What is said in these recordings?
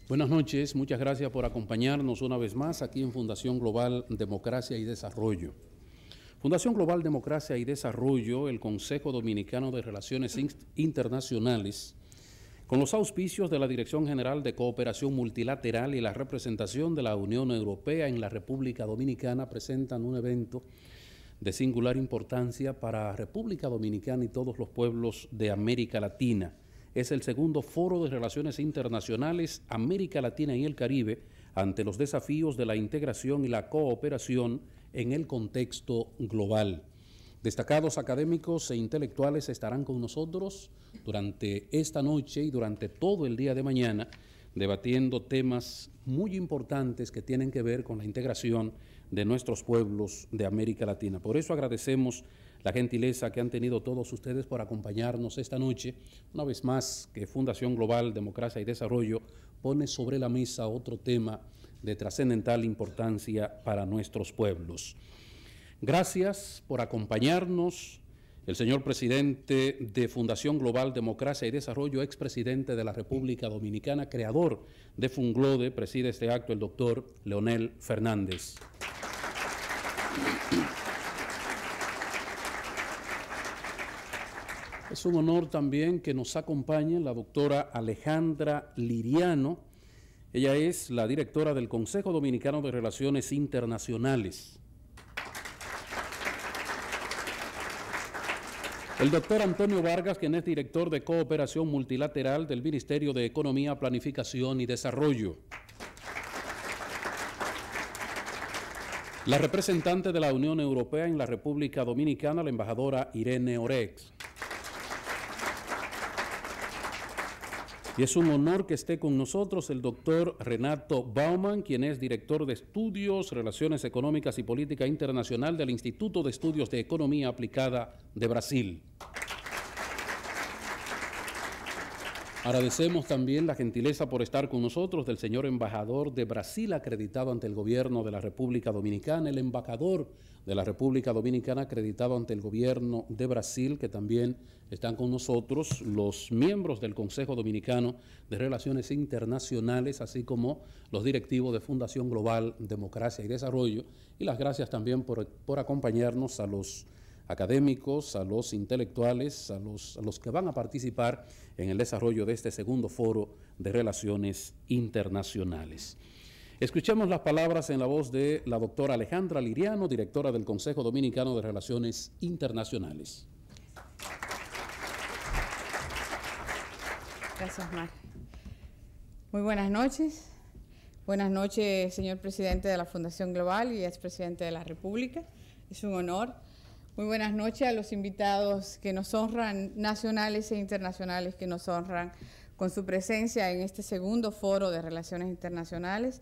Buenas noches, muchas gracias por acompañarnos una vez más aquí en Fundación Global Democracia y Desarrollo. Fundación Global Democracia y Desarrollo, el Consejo Dominicano de Relaciones Internacionales, con los auspicios de la Dirección General de Cooperación Multilateral y la representación de la Unión Europea en la República Dominicana, presentan un evento de singular importancia para República Dominicana y todos los pueblos de América Latina. Es el segundo Foro de Relaciones Internacionales América Latina y el Caribe ante los desafíos de la integración y la cooperación en el contexto global. Destacados académicos e intelectuales estarán con nosotros durante esta noche y durante todo el día de mañana, debatiendo temas muy importantes que tienen que ver con la integración de nuestros pueblos de América Latina. Por eso agradecemos la gentileza que han tenido todos ustedes por acompañarnos esta noche, una vez más que Fundación Global Democracia y Desarrollo pone sobre la mesa otro tema de trascendental importancia para nuestros pueblos. Gracias por acompañarnos. El señor presidente de Fundación Global Democracia y Desarrollo, expresidente de la República Dominicana, creador de Funglode, preside este acto el doctor Leonel Fernández. Es un honor también que nos acompañe la doctora Alejandra Liriano. Ella es la directora del Consejo Dominicano de Relaciones Internacionales. El doctor Antonio Vargas, quien es director de Cooperación Multilateral del Ministerio de Economía, Planificación y Desarrollo. La representante de la Unión Europea en la República Dominicana, la embajadora Irene Orex. Y es un honor que esté con nosotros el doctor Renato Bauman, quien es director de Estudios, Relaciones Económicas y Política Internacional del Instituto de Estudios de Economía Aplicada de Brasil. Agradecemos también la gentileza por estar con nosotros del señor embajador de Brasil acreditado ante el gobierno de la República Dominicana, el embajador de la República Dominicana acreditado ante el gobierno de Brasil, que también están con nosotros los miembros del Consejo Dominicano de Relaciones Internacionales, así como los directivos de Fundación Global Democracia y Desarrollo, y las gracias también por acompañarnos a los académicos, a los intelectuales, a los que van a participar en el desarrollo de este segundo Foro de Relaciones Internacionales. Escuchemos las palabras en la voz de la doctora Alejandra Liriano, directora del Consejo Dominicano de Relaciones Internacionales. Gracias, Mar. Muy buenas noches. Buenas noches, señor presidente de la Fundación Global y expresidente de la República. Es un honor. Muy buenas noches a los invitados que nos honran, nacionales e internacionales, que nos honran con su presencia en este segundo Foro de Relaciones Internacionales,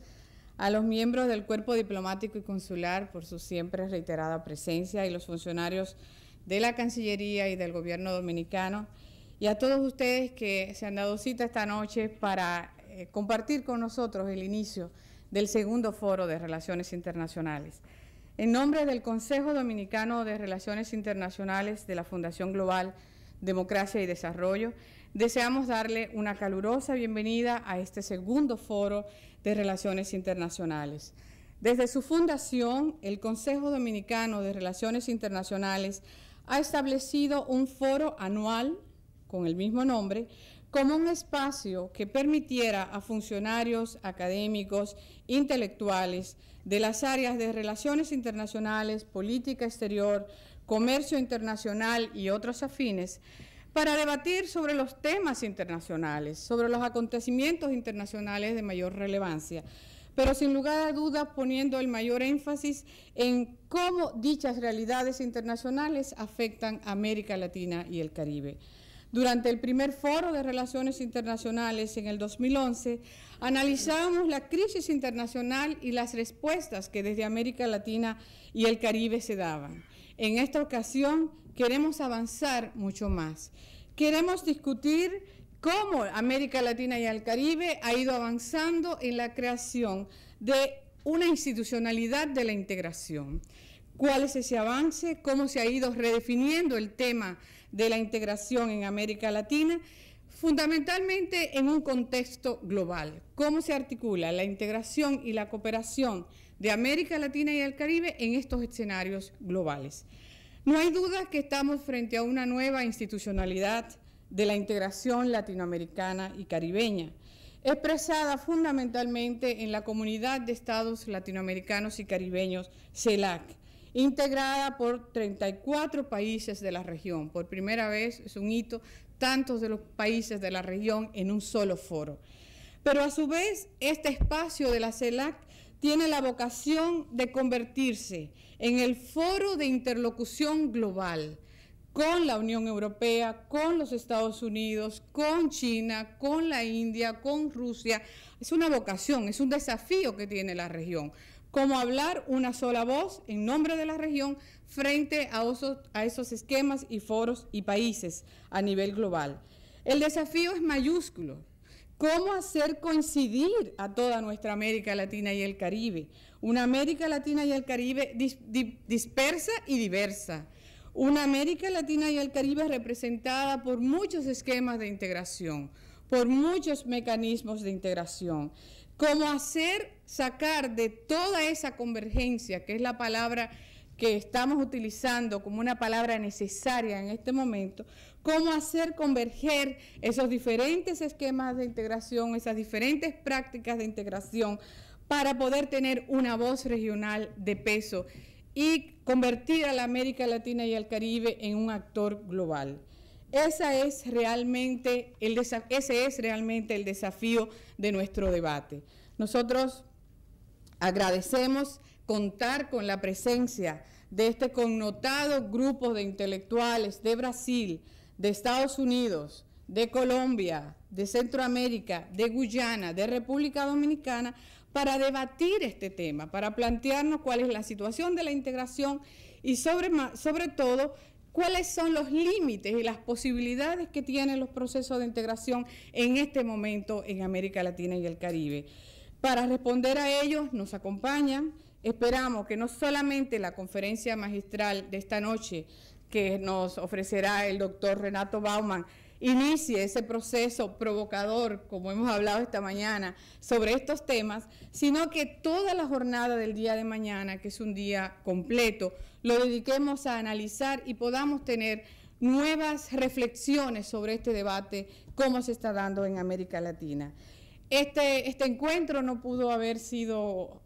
a los miembros del Cuerpo Diplomático y Consular por su siempre reiterada presencia y los funcionarios de la Cancillería y del Gobierno Dominicano, y a todos ustedes que se han dado cita esta noche para compartir con nosotros el inicio del segundo Foro de Relaciones Internacionales. En nombre del Consejo Dominicano de Relaciones Internacionales de la Fundación Global Democracia y Desarrollo, deseamos darle una calurosa bienvenida a este segundo Foro de Relaciones Internacionales. Desde su fundación, el Consejo Dominicano de Relaciones Internacionales ha establecido un foro anual con el mismo nombre, como un espacio que permitiera a funcionarios académicos, intelectuales de las áreas de relaciones internacionales, política exterior, comercio internacional y otros afines, para debatir sobre los temas internacionales, sobre los acontecimientos internacionales de mayor relevancia, pero sin lugar a dudas poniendo el mayor énfasis en cómo dichas realidades internacionales afectan a América Latina y el Caribe. Durante el primer Foro de Relaciones Internacionales en el 2011, analizamos la crisis internacional y las respuestas que desde América Latina y el Caribe se daban. En esta ocasión queremos avanzar mucho más. Queremos discutir cómo América Latina y el Caribe ha ido avanzando en la creación de una institucionalidad de la integración. ¿Cuál es ese avance? ¿Cómo se ha ido redefiniendo el tema de la integración en América Latina? fundamentalmente en un contexto global. ¿Cómo se articula la integración y la cooperación de América Latina y el Caribe en estos escenarios globales? No hay duda que estamos frente a una nueva institucionalidad de la integración latinoamericana y caribeña, expresada fundamentalmente en la Comunidad de Estados Latinoamericanos y Caribeños, CELAC, integrada por 34 países de la región. Por primera vez, es un hito, tantos de los países de la región en un solo foro. Pero a su vez, este espacio de la CELAC tiene la vocación de convertirse en el foro de interlocución global con la Unión Europea, con los Estados Unidos, con China, con la India, con Rusia. Es una vocación, es un desafío que tiene la región. Cómo hablar una sola voz en nombre de la región frente a esos esquemas y foros y países a nivel global. El desafío es mayúsculo. ¿Cómo hacer coincidir a toda nuestra América Latina y el Caribe? Una América Latina y el Caribe dispersa y diversa. Una América Latina y el Caribe representada por muchos esquemas de integración, por muchos mecanismos de integración. Cómo sacar de toda esa convergencia, que es la palabra que estamos utilizando como una palabra necesaria en este momento, cómo hacer converger esos diferentes esquemas de integración, esas diferentes prácticas de integración, para poder tener una voz regional de peso y convertir a la América Latina y al Caribe en un actor global. Ese es realmente el desafío de nuestro debate. Nosotros agradecemos contar con la presencia de este connotado grupo de intelectuales de Brasil, de Estados Unidos, de Colombia, de Centroamérica, de Guyana, de República Dominicana, para debatir este tema, para plantearnos cuál es la situación de la integración y sobre todo cuáles son los límites y las posibilidades que tienen los procesos de integración en este momento en América Latina y el Caribe. Para responder a ellos nos acompañan, esperamos que no solamente la conferencia magistral de esta noche que nos ofrecerá el doctor Renato Baumann inicie ese proceso provocador, como hemos hablado esta mañana, sobre estos temas, sino que toda la jornada del día de mañana, que es un día completo, lo dediquemos a analizar y podamos tener nuevas reflexiones sobre este debate, cómo se está dando en América Latina. Este encuentro no pudo haber sido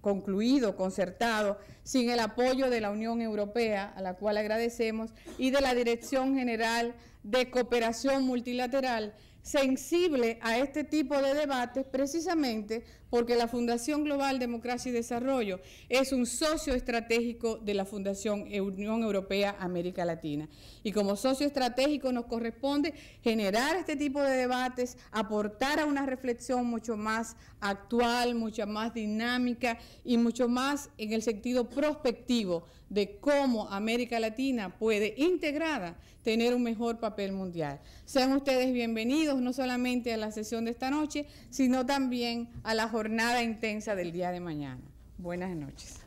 concluido, concertado, sin el apoyo de la Unión Europea, a la cual agradecemos, y de la Dirección General de Cooperación Multilateral, sensible a este tipo de debates precisamente porque la Fundación Global Democracia y Desarrollo es un socio estratégico de la Fundación Unión Europea América Latina. Y como socio estratégico nos corresponde generar este tipo de debates, aportar a una reflexión mucho más actual, mucho más dinámica y mucho más en el sentido prospectivo de cómo América Latina puede, integrada, tener un mejor papel mundial. Sean ustedes bienvenidos no solamente a la sesión de esta noche, sino también a la jornada intensa del día de mañana. Buenas noches.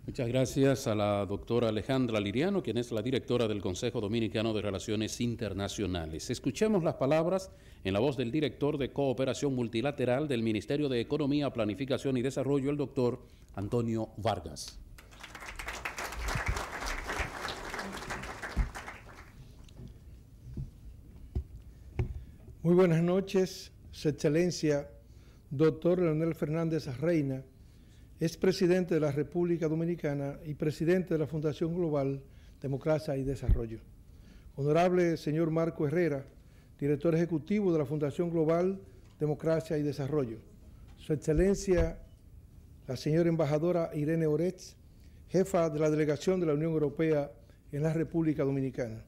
Muchas gracias a la doctora Alejandra Liriano, quien es la directora del Consejo Dominicano de Relaciones Internacionales. Escuchemos las palabras en la voz del director de Cooperación Multilateral del Ministerio de Economía, Planificación y Desarrollo, el doctor Antonio Vargas. Muy buenas noches, Su Excelencia, doctor Leonel Fernández Reina, es presidente de la República Dominicana y presidente de la Fundación Global Democracia y Desarrollo. Honorable señor Marco Herrera, director ejecutivo de la Fundación Global Democracia y Desarrollo. Su Excelencia, la señora embajadora Irene Oretz, jefa de la delegación de la Unión Europea en la República Dominicana.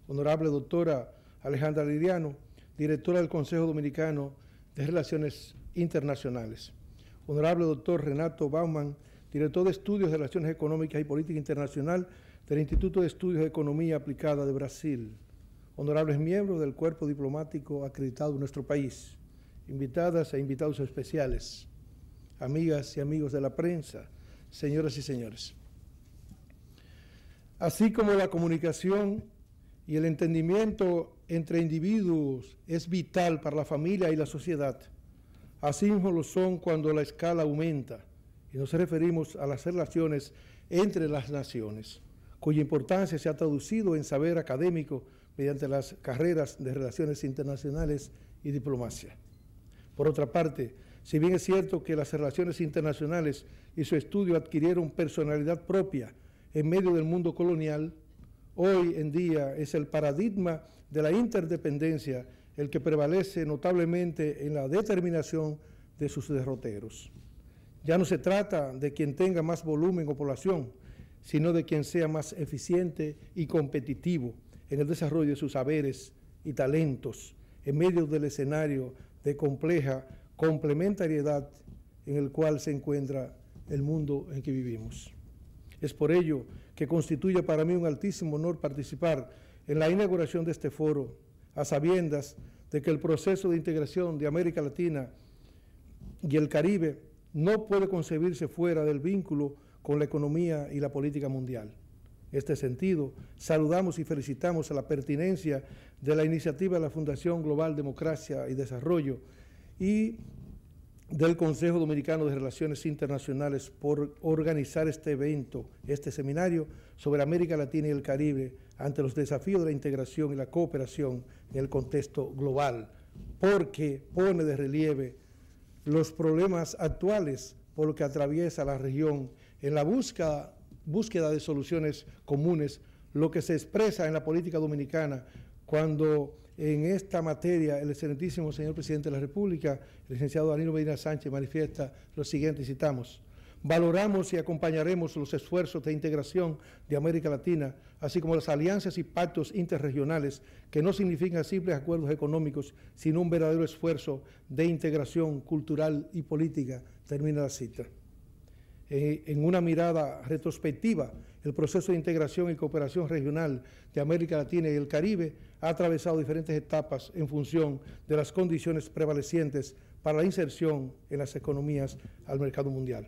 Honorable doctora Alejandra Liriano, directora del Consejo Dominicano de Relaciones Internacionales. Honorable doctor Renato Baumann, director de Estudios de Relaciones Económicas y Política Internacional del Instituto de Estudios de Economía Aplicada de Brasil. Honorables miembros del cuerpo diplomático acreditado de nuestro país, invitadas e invitados especiales, amigas y amigos de la prensa, señoras y señores. Así como la comunicación y el entendimiento entre individuos es vital para la familia y la sociedad, así mismo lo son cuando la escala aumenta, y nos referimos a las relaciones entre las naciones, cuya importancia se ha traducido en saber académico mediante las carreras de Relaciones Internacionales y Diplomacia. Por otra parte, si bien es cierto que las relaciones internacionales y su estudio adquirieron personalidad propia en medio del mundo colonial, hoy en día es el paradigma de la interdependencia el que prevalece notablemente en la determinación de sus derroteros. Ya no se trata de quien tenga más volumen o población, sino de quien sea más eficiente y competitivo en el desarrollo de sus saberes y talentos en medio del escenario de compleja complementariedad en el cual se encuentra el mundo en que vivimos. Es por ello que constituye para mí un altísimo honor participar en la inauguración de este foro, a sabiendas de que el proceso de integración de América Latina y el Caribe no puede concebirse fuera del vínculo con la economía y la política mundial. En este sentido, saludamos y felicitamos a la pertinencia de la iniciativa de la Fundación Global Democracia y Desarrollo y del Consejo Dominicano de Relaciones Internacionales por organizar este evento, este seminario sobre América Latina y el Caribe ante los desafíos de la integración y la cooperación en el contexto global, porque pone de relieve los problemas actuales por los que atraviesa la región en la búsqueda de soluciones comunes, lo que se expresa en la política dominicana cuando en esta materia el excelentísimo señor presidente de la República, el licenciado Danilo Medina Sánchez, manifiesta lo siguiente, citamos: valoramos y acompañaremos los esfuerzos de integración de América Latina, así como las alianzas y pactos interregionales que no significan simples acuerdos económicos, sino un verdadero esfuerzo de integración cultural y política. Termina la cita. En una mirada retrospectiva, el proceso de integración y cooperación regional de América Latina y el Caribe ha atravesado diferentes etapas en función de las condiciones prevalecientes para la inserción en las economías al mercado mundial.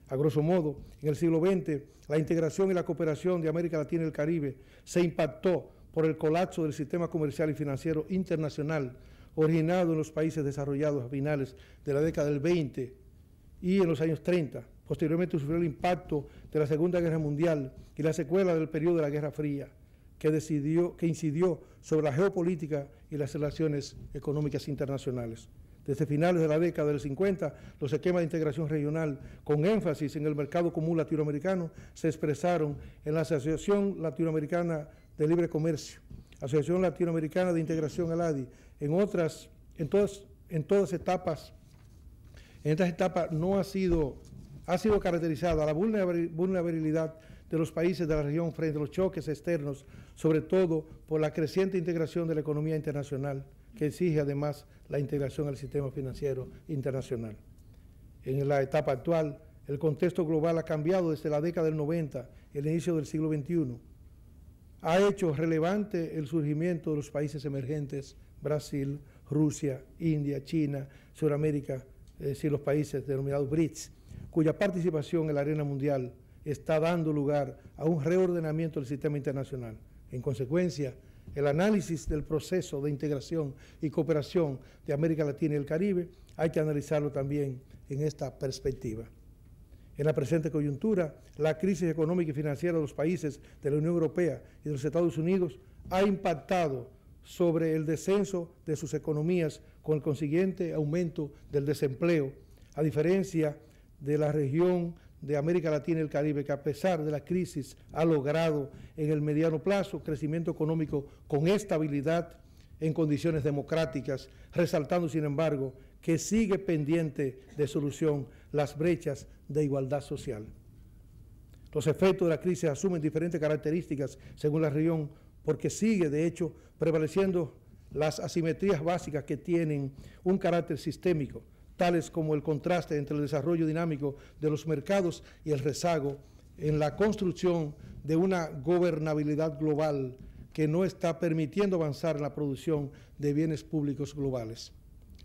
A grosso modo, en el siglo XX, la integración y la cooperación de América Latina y el Caribe se impactó por el colapso del sistema comercial y financiero internacional originado en los países desarrollados a finales de la década del 20 y en los años 30. Posteriormente sufrió el impacto de la Segunda Guerra Mundial y la secuela del periodo de la Guerra Fría, que incidió sobre la geopolítica y las relaciones económicas internacionales. Desde finales de la década del 50, los esquemas de integración regional con énfasis en el mercado común latinoamericano se expresaron en la Asociación Latinoamericana de Libre Comercio, Asociación Latinoamericana de Integración ALADI. En estas etapas no ha sido caracterizada la vulnerabilidad de los países de la región frente a los choques externos, sobre todo por la creciente integración de la economía internacional, que exige además la integración al sistema financiero internacional. En la etapa actual, el contexto global ha cambiado desde la década del 90, el inicio del siglo XXI. Ha hecho relevante el surgimiento de los países emergentes, Brasil, Rusia, India, China, Sudamérica, es decir, los países denominados BRICS, cuya participación en la arena mundial está dando lugar a un reordenamiento del sistema internacional. En consecuencia, el análisis del proceso de integración y cooperación de América Latina y el Caribe hay que analizarlo también en esta perspectiva. En la presente coyuntura, la crisis económica y financiera de los países de la Unión Europea y de los Estados Unidos ha impactado sobre el descenso de sus economías con el consiguiente aumento del desempleo, a diferencia de la región de América Latina y el Caribe, que a pesar de la crisis ha logrado en el mediano plazo crecimiento económico con estabilidad en condiciones democráticas, resaltando sin embargo que sigue pendiente de solución las brechas de igualdad social. Los efectos de la crisis asumen diferentes características según la región, porque sigue de hecho prevaleciendo las asimetrías básicas que tienen un carácter sistémico, tales como el contraste entre el desarrollo dinámico de los mercados y el rezago en la construcción de una gobernabilidad global que no está permitiendo avanzar en la producción de bienes públicos globales.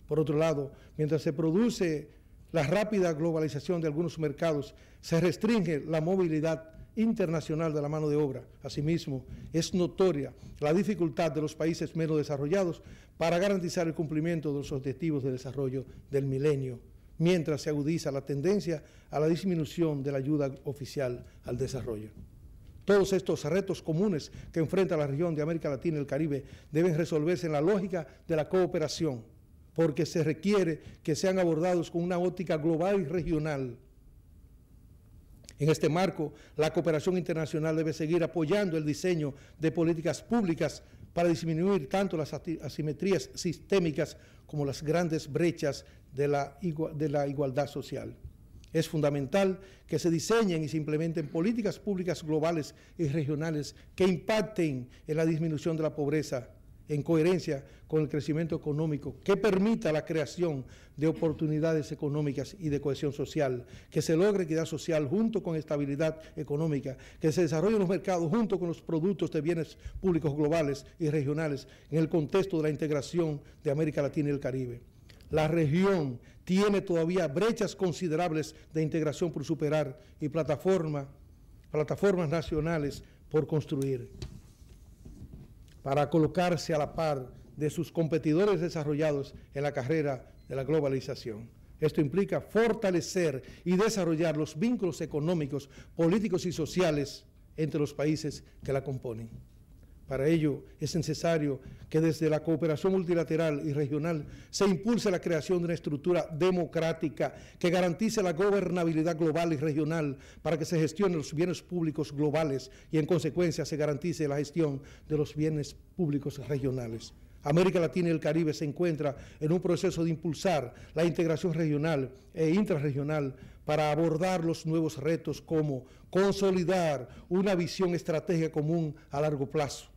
Por otro lado, mientras se produce la rápida globalización de algunos mercados, se restringe la movilidad internacional de la mano de obra. Asimismo, es notoria la dificultad de los países menos desarrollados para garantizar el cumplimiento de los objetivos de desarrollo del milenio, mientras se agudiza la tendencia a la disminución de la ayuda oficial al desarrollo. Todos estos retos comunes que enfrenta la región de América Latina y el Caribe deben resolverse en la lógica de la cooperación, porque se requiere que sean abordados con una óptica global y regional. En este marco, la cooperación internacional debe seguir apoyando el diseño de políticas públicas para disminuir tanto las asimetrías sistémicas como las grandes brechas de la igualdad social. Es fundamental que se diseñen y se implementen políticas públicas globales y regionales que impacten en la disminución de la pobreza, en coherencia con el crecimiento económico, que permita la creación de oportunidades económicas y de cohesión social, que se logre equidad social junto con estabilidad económica, que se desarrollen los mercados junto con los productos de bienes públicos globales y regionales en el contexto de la integración de América Latina y el Caribe. La región tiene todavía brechas considerables de integración por superar y plataformas nacionales por construir, para colocarse a la par de sus competidores desarrollados en la carrera de la globalización. Esto implica fortalecer y desarrollar los vínculos económicos, políticos y sociales entre los países que la componen. Para ello es necesario que desde la cooperación multilateral y regional se impulse la creación de una estructura democrática que garantice la gobernabilidad global y regional para que se gestionen los bienes públicos globales y en consecuencia se garantice la gestión de los bienes públicos regionales. América Latina y el Caribe se encuentra en un proceso de impulsar la integración regional e intrarregional para abordar los nuevos retos como consolidar una visión estratégica común a largo plazo,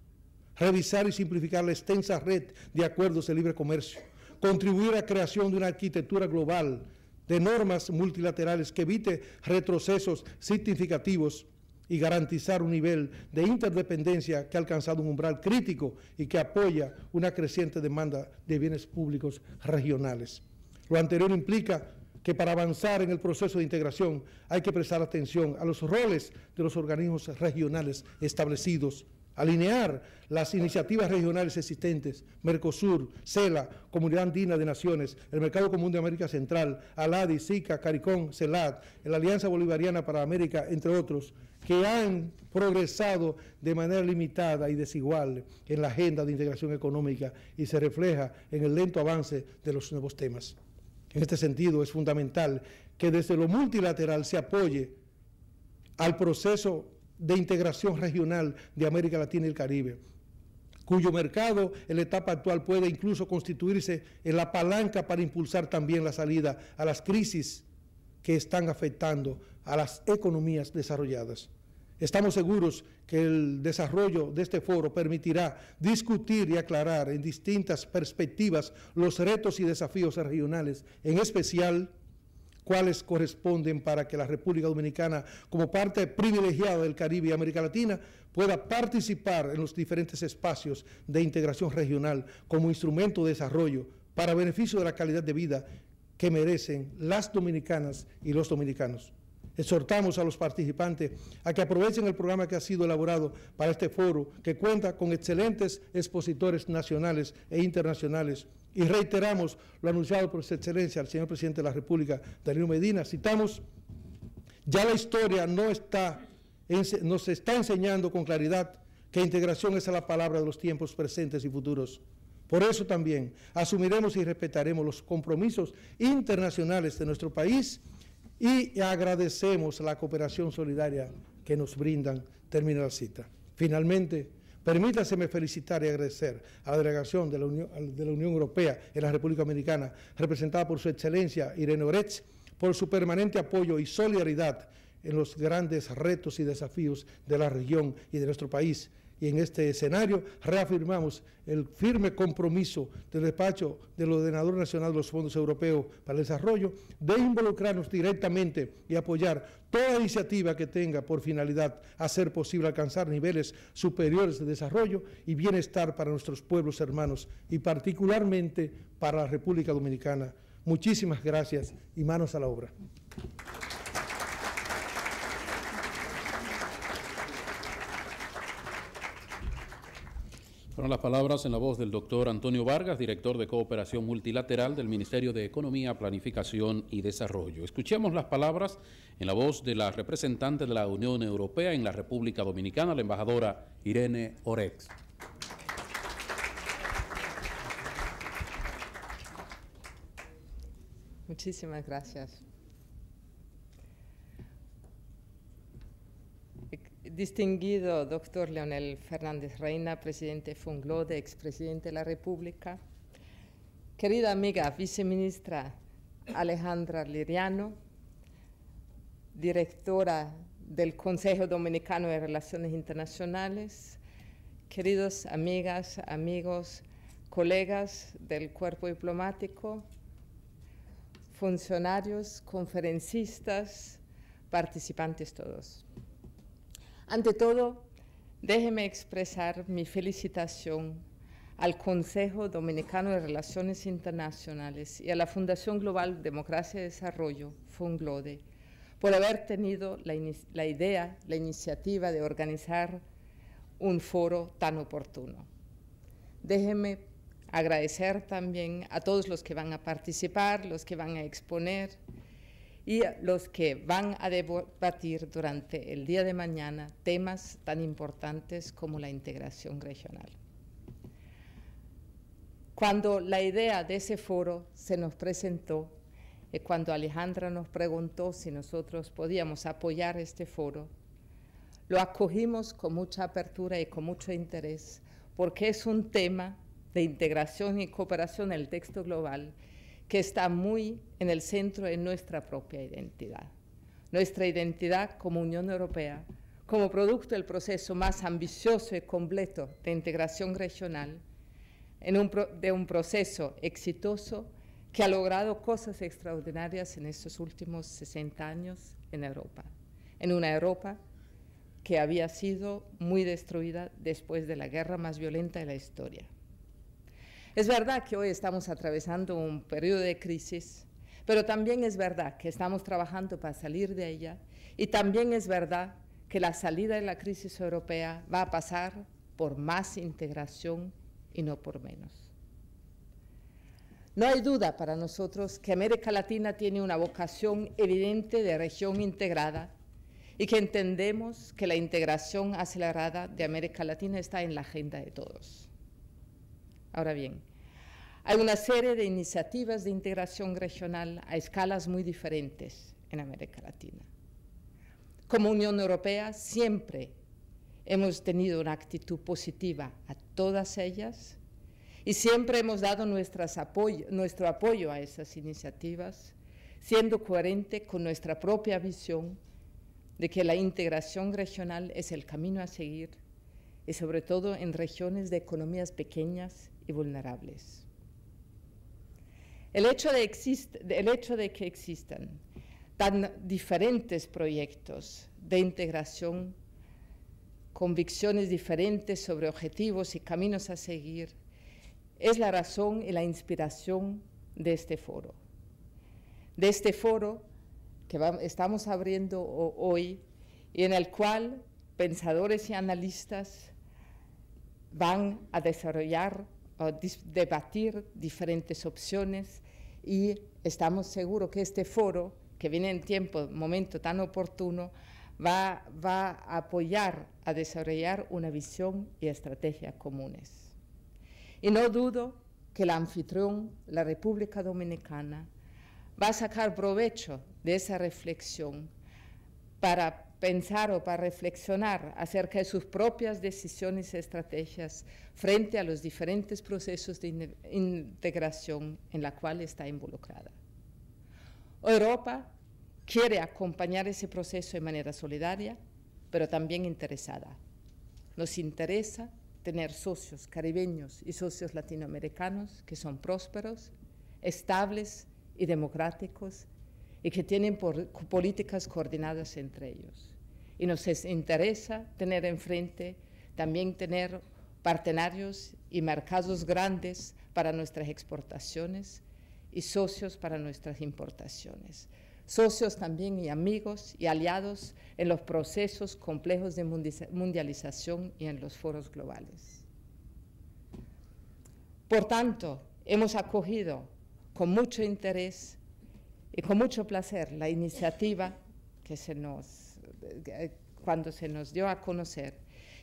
revisar y simplificar la extensa red de acuerdos de libre comercio, contribuir a la creación de una arquitectura global de normas multilaterales que evite retrocesos significativos y garantizar un nivel de interdependencia que ha alcanzado un umbral crítico y que apoya una creciente demanda de bienes públicos regionales. Lo anterior implica que para avanzar en el proceso de integración hay que prestar atención a los roles de los organismos regionales establecidos, alinear las iniciativas regionales existentes, Mercosur, CELA, Comunidad Andina de Naciones, el Mercado Común de América Central, ALADI, SICA, CARICOM, CELAC, la Alianza Bolivariana para América, entre otros, que han progresado de manera limitada y desigual en la agenda de integración económica y se refleja en el lento avance de los nuevos temas. En este sentido, es fundamental que desde lo multilateral se apoye al proceso de integración regional de América Latina y el Caribe, cuyo mercado en la etapa actual puede incluso constituirse en la palanca para impulsar también la salida a las crisis que están afectando a las economías desarrolladas. Estamos seguros que el desarrollo de este foro permitirá discutir y aclarar en distintas perspectivas los retos y desafíos regionales, en especial cuáles corresponden para que la República Dominicana, como parte privilegiada del Caribe y América Latina, pueda participar en los diferentes espacios de integración regional como instrumento de desarrollo para beneficio de la calidad de vida que merecen las dominicanas y los dominicanos. Exhortamos a los participantes a que aprovechen el programa que ha sido elaborado para este foro, que cuenta con excelentes expositores nacionales e internacionales, y reiteramos lo anunciado por Su Excelencia, el señor Presidente de la República, Danilo Medina. Citamos: ya la historia nos está enseñando con claridad que integración es la palabra de los tiempos presentes y futuros. Por eso también asumiremos y respetaremos los compromisos internacionales de nuestro país y agradecemos la cooperación solidaria que nos brindan. Termina la cita. Finalmente, permítaseme felicitar y agradecer a la delegación de la Unión Europea en la República Dominicana, representada por Su Excelencia Irene Oretz, por su permanente apoyo y solidaridad en los grandes retos y desafíos de la región y de nuestro país. Y en este escenario reafirmamos el firme compromiso del despacho del Ordenador Nacional de los Fondos Europeos para el Desarrollo de involucrarnos directamente y apoyar toda iniciativa que tenga por finalidad hacer posible alcanzar niveles superiores de desarrollo y bienestar para nuestros pueblos hermanos y particularmente para la República Dominicana, Muchísimas gracias y manos a la obra. Fueron las palabras en la voz del doctor Antonio Vargas, director de Cooperación Multilateral del Ministerio de Economía, Planificación y Desarrollo. Escuchemos las palabras en la voz de la representante de la Unión Europea en la República Dominicana, la embajadora Irene Orex. Muchísimas gracias. Distinguido doctor Leonel Fernández Reina, presidente FUNGLODE, expresidente de la República, querida amiga viceministra Alejandra Liriano, directora del Consejo Dominicano de Relaciones Internacionales, queridos amigas, amigos, colegas del cuerpo diplomático, funcionarios, conferencistas, participantes todos. Ante todo, déjeme expresar mi felicitación al Consejo Dominicano de Relaciones Internacionales y a la Fundación Global Democracia y Desarrollo, FUNGLODE, por haber tenido la idea, la iniciativa de organizar un foro tan oportuno. Déjeme agradecer también a todos los que van a participar, los que van a exponer, y los que van a debatir durante el día de mañana temas tan importantes como la integración regional. Cuando la idea de ese foro se nos presentó, y cuando Alejandra nos preguntó si nosotros podíamos apoyar este foro, lo acogimos con mucha apertura y con mucho interés, porque es un tema de integración y cooperación en el texto global que está muy en el centro de nuestra propia identidad. Nuestra identidad como Unión Europea, como producto del proceso más ambicioso y completo de integración regional, de un proceso exitoso que ha logrado cosas extraordinarias en estos últimos 60 años en Europa, en una Europa que había sido muy destruida después de la guerra más violenta de la historia. Es verdad que hoy estamos atravesando un periodo de crisis, pero también es verdad que estamos trabajando para salir de ella, y también es verdad que la salida de la crisis europea va a pasar por más integración y no por menos. No hay duda para nosotros que América Latina tiene una vocación evidente de región integrada y que entendemos que la integración acelerada de América Latina está en la agenda de todos. Ahora bien, hay una serie de iniciativas de integración regional a escalas muy diferentes en América Latina. Como Unión Europea siempre hemos tenido una actitud positiva a todas ellas y siempre hemos dado nuestro apoyo a esas iniciativas, siendo coherente con nuestra propia visión de que la integración regional es el camino a seguir, y sobre todo en regiones de economías pequeñas y vulnerables. El hecho de que existan tan diferentes proyectos de integración, convicciones diferentes sobre objetivos y caminos a seguir, es la razón y la inspiración de este foro. De este foro que estamos abriendo hoy y en el cual pensadores y analistas van a desarrollar o debatir diferentes opciones, y estamos seguros que este foro, que viene en momento tan oportuno, va a apoyar a desarrollar una visión y estrategia comunes. Y no dudo que el anfitrión, la República Dominicana, va a sacar provecho de esa reflexión para pensar o para reflexionar acerca de sus propias decisiones y estrategias frente a los diferentes procesos de integración en la cual está involucrada. Europa quiere acompañar ese proceso de manera solidaria, pero también interesada. Nos interesa tener socios caribeños y socios latinoamericanos que son prósperos, estables y democráticos, y que tienen políticas coordinadas entre ellos. Y nos interesa tener enfrente, también tener partenarios y mercados grandes para nuestras exportaciones, y socios para nuestras importaciones. Socios también y amigos y aliados en los procesos complejos de mundialización y en los foros globales. Por tanto, hemos acogido con mucho interés y con mucho placer la iniciativa cuando se nos dio a conocer,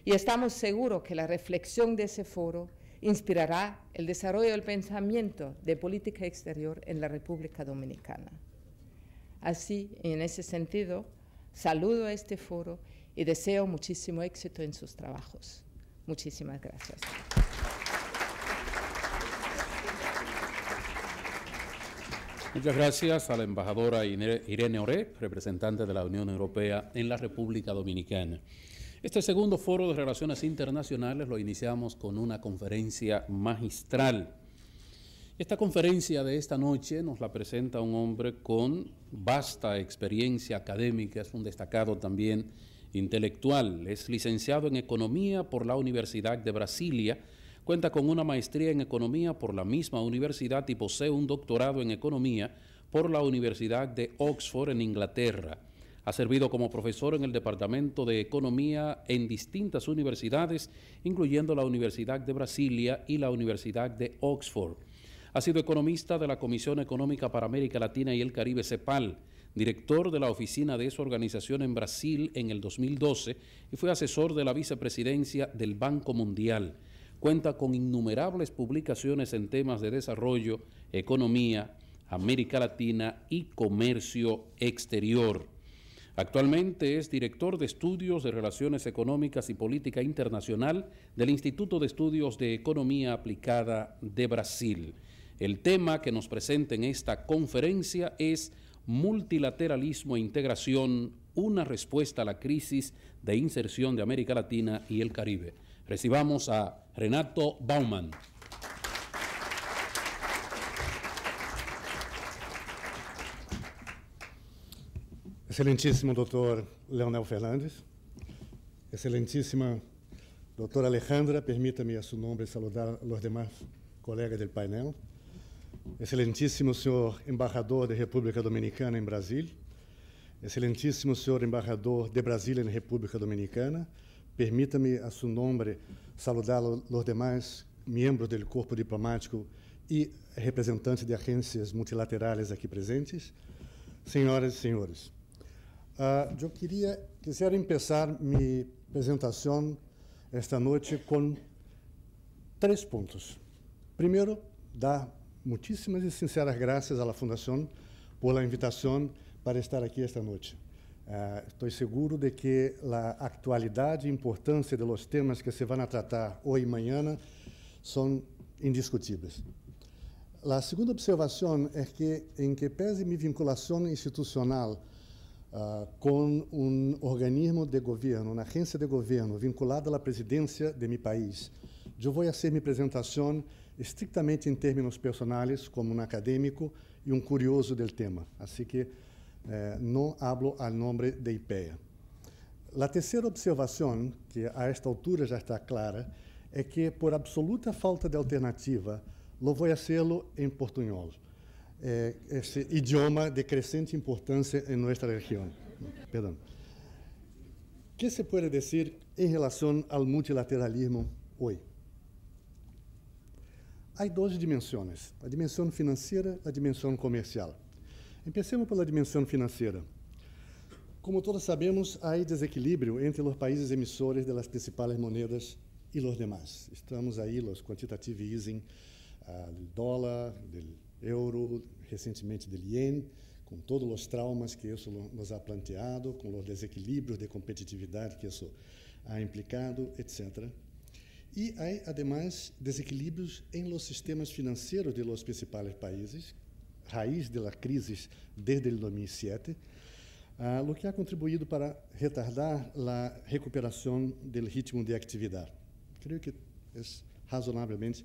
y estamos seguros que la reflexión de ese foro inspirará el desarrollo del pensamiento de política exterior en la República Dominicana. Así, en ese sentido, saludo a este foro y deseo muchísimo éxito en sus trabajos. Muchísimas gracias. Muchas gracias a la embajadora Irene Oré, representante de la Unión Europea en la República Dominicana. Este segundo foro de Relaciones Internacionales lo iniciamos con una conferencia magistral. Esta conferencia de esta noche nos la presenta un hombre con vasta experiencia académica, es un destacado también intelectual, es licenciado en Economía por la Universidad de Brasilia, cuenta con una maestría en Economía por la misma universidad y posee un doctorado en Economía por la Universidad de Oxford en Inglaterra. Ha servido como profesor en el Departamento de Economía en distintas universidades, incluyendo la Universidad de Brasilia y la Universidad de Oxford. Ha sido economista de la Comisión Económica para América Latina y el Caribe, CEPAL, director de la oficina de esa organización en Brasil en el 2012 y fue asesor de la vicepresidencia del Banco Mundial. Cuenta con innumerables publicaciones en temas de desarrollo, economía, América Latina y comercio exterior. Actualmente es director de Estudios de Relaciones Económicas y Política Internacional del Instituto de Estudios de Economía Aplicada de Brasil. El tema que nos presenta en esta conferencia es Multilateralismo e Integración, una respuesta a la crisis de inserción de América Latina y el Caribe. Recibamos a Renato Baumann. Excelentíssimo doutor Leonel Fernandes, excelentíssima doutora Alejandra, permita-me a seu nome saludar os demais colegas do painel, excelentíssimo senhor embaixador da República Dominicana em Brasília, excelentíssimo senhor embaixador de Brasília na República Dominicana, permita-me a seu nome saludar os demais membros do corpo diplomático e representantes de agências multilaterais aqui presentes, senhoras e senhores. Eu quisiera empezar mi presentación esta noche con 3 puntos. Primero, dar muchísimas y sinceras gracias a la Fundación por la invitación para estar aquí esta noche. Estoy seguro de que la actualidad e importancia de los temas que se van a tratar hoy y mañana son indiscutibles. La segunda observación es que, en que pese mi vinculación institucional com organismo de governo, uma agência de governo vinculada à presidência de meu país, eu vou fazer minha apresentação estrictamente em termos personais, como acadêmico e curioso do tema. Assim que não hablo ao nome de IPEA. A terceira observação, que a esta altura já está clara, é que, por absoluta falta de alternativa, lo vou fazê-lo em portunhol. Esse idioma de crescente importância em nossa região. Perdão. O que se pode dizer em relação ao multilateralismo hoje? Há 2 dimensões, a dimensão financeira e a dimensão comercial. Empecemos pela dimensão financeira. Como todos sabemos, há desequilíbrio entre os países emissores das principais moedas e os demais. Estamos aí, os quantitative easing, do dólar, do euro, recentemente do ien, com todos os traumas que isso nos ha planteado, com os desequilíbrios de competitividade que isso ha implicado, etc. E há, además, desequilíbrios em los sistemas financeiros de los principais países, raiz da crise desde 2007, o que ha contribuído para retardar a recuperação do ritmo de atividade. Creio que é razonavelmente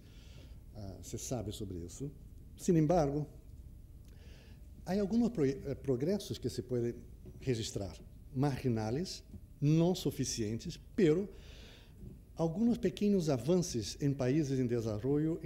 se sabe sobre isso. Sin embargo, há alguns progressos que se podem registrar, marginais, não suficientes, pero alguns pequenos avanços em países em desenvolvimento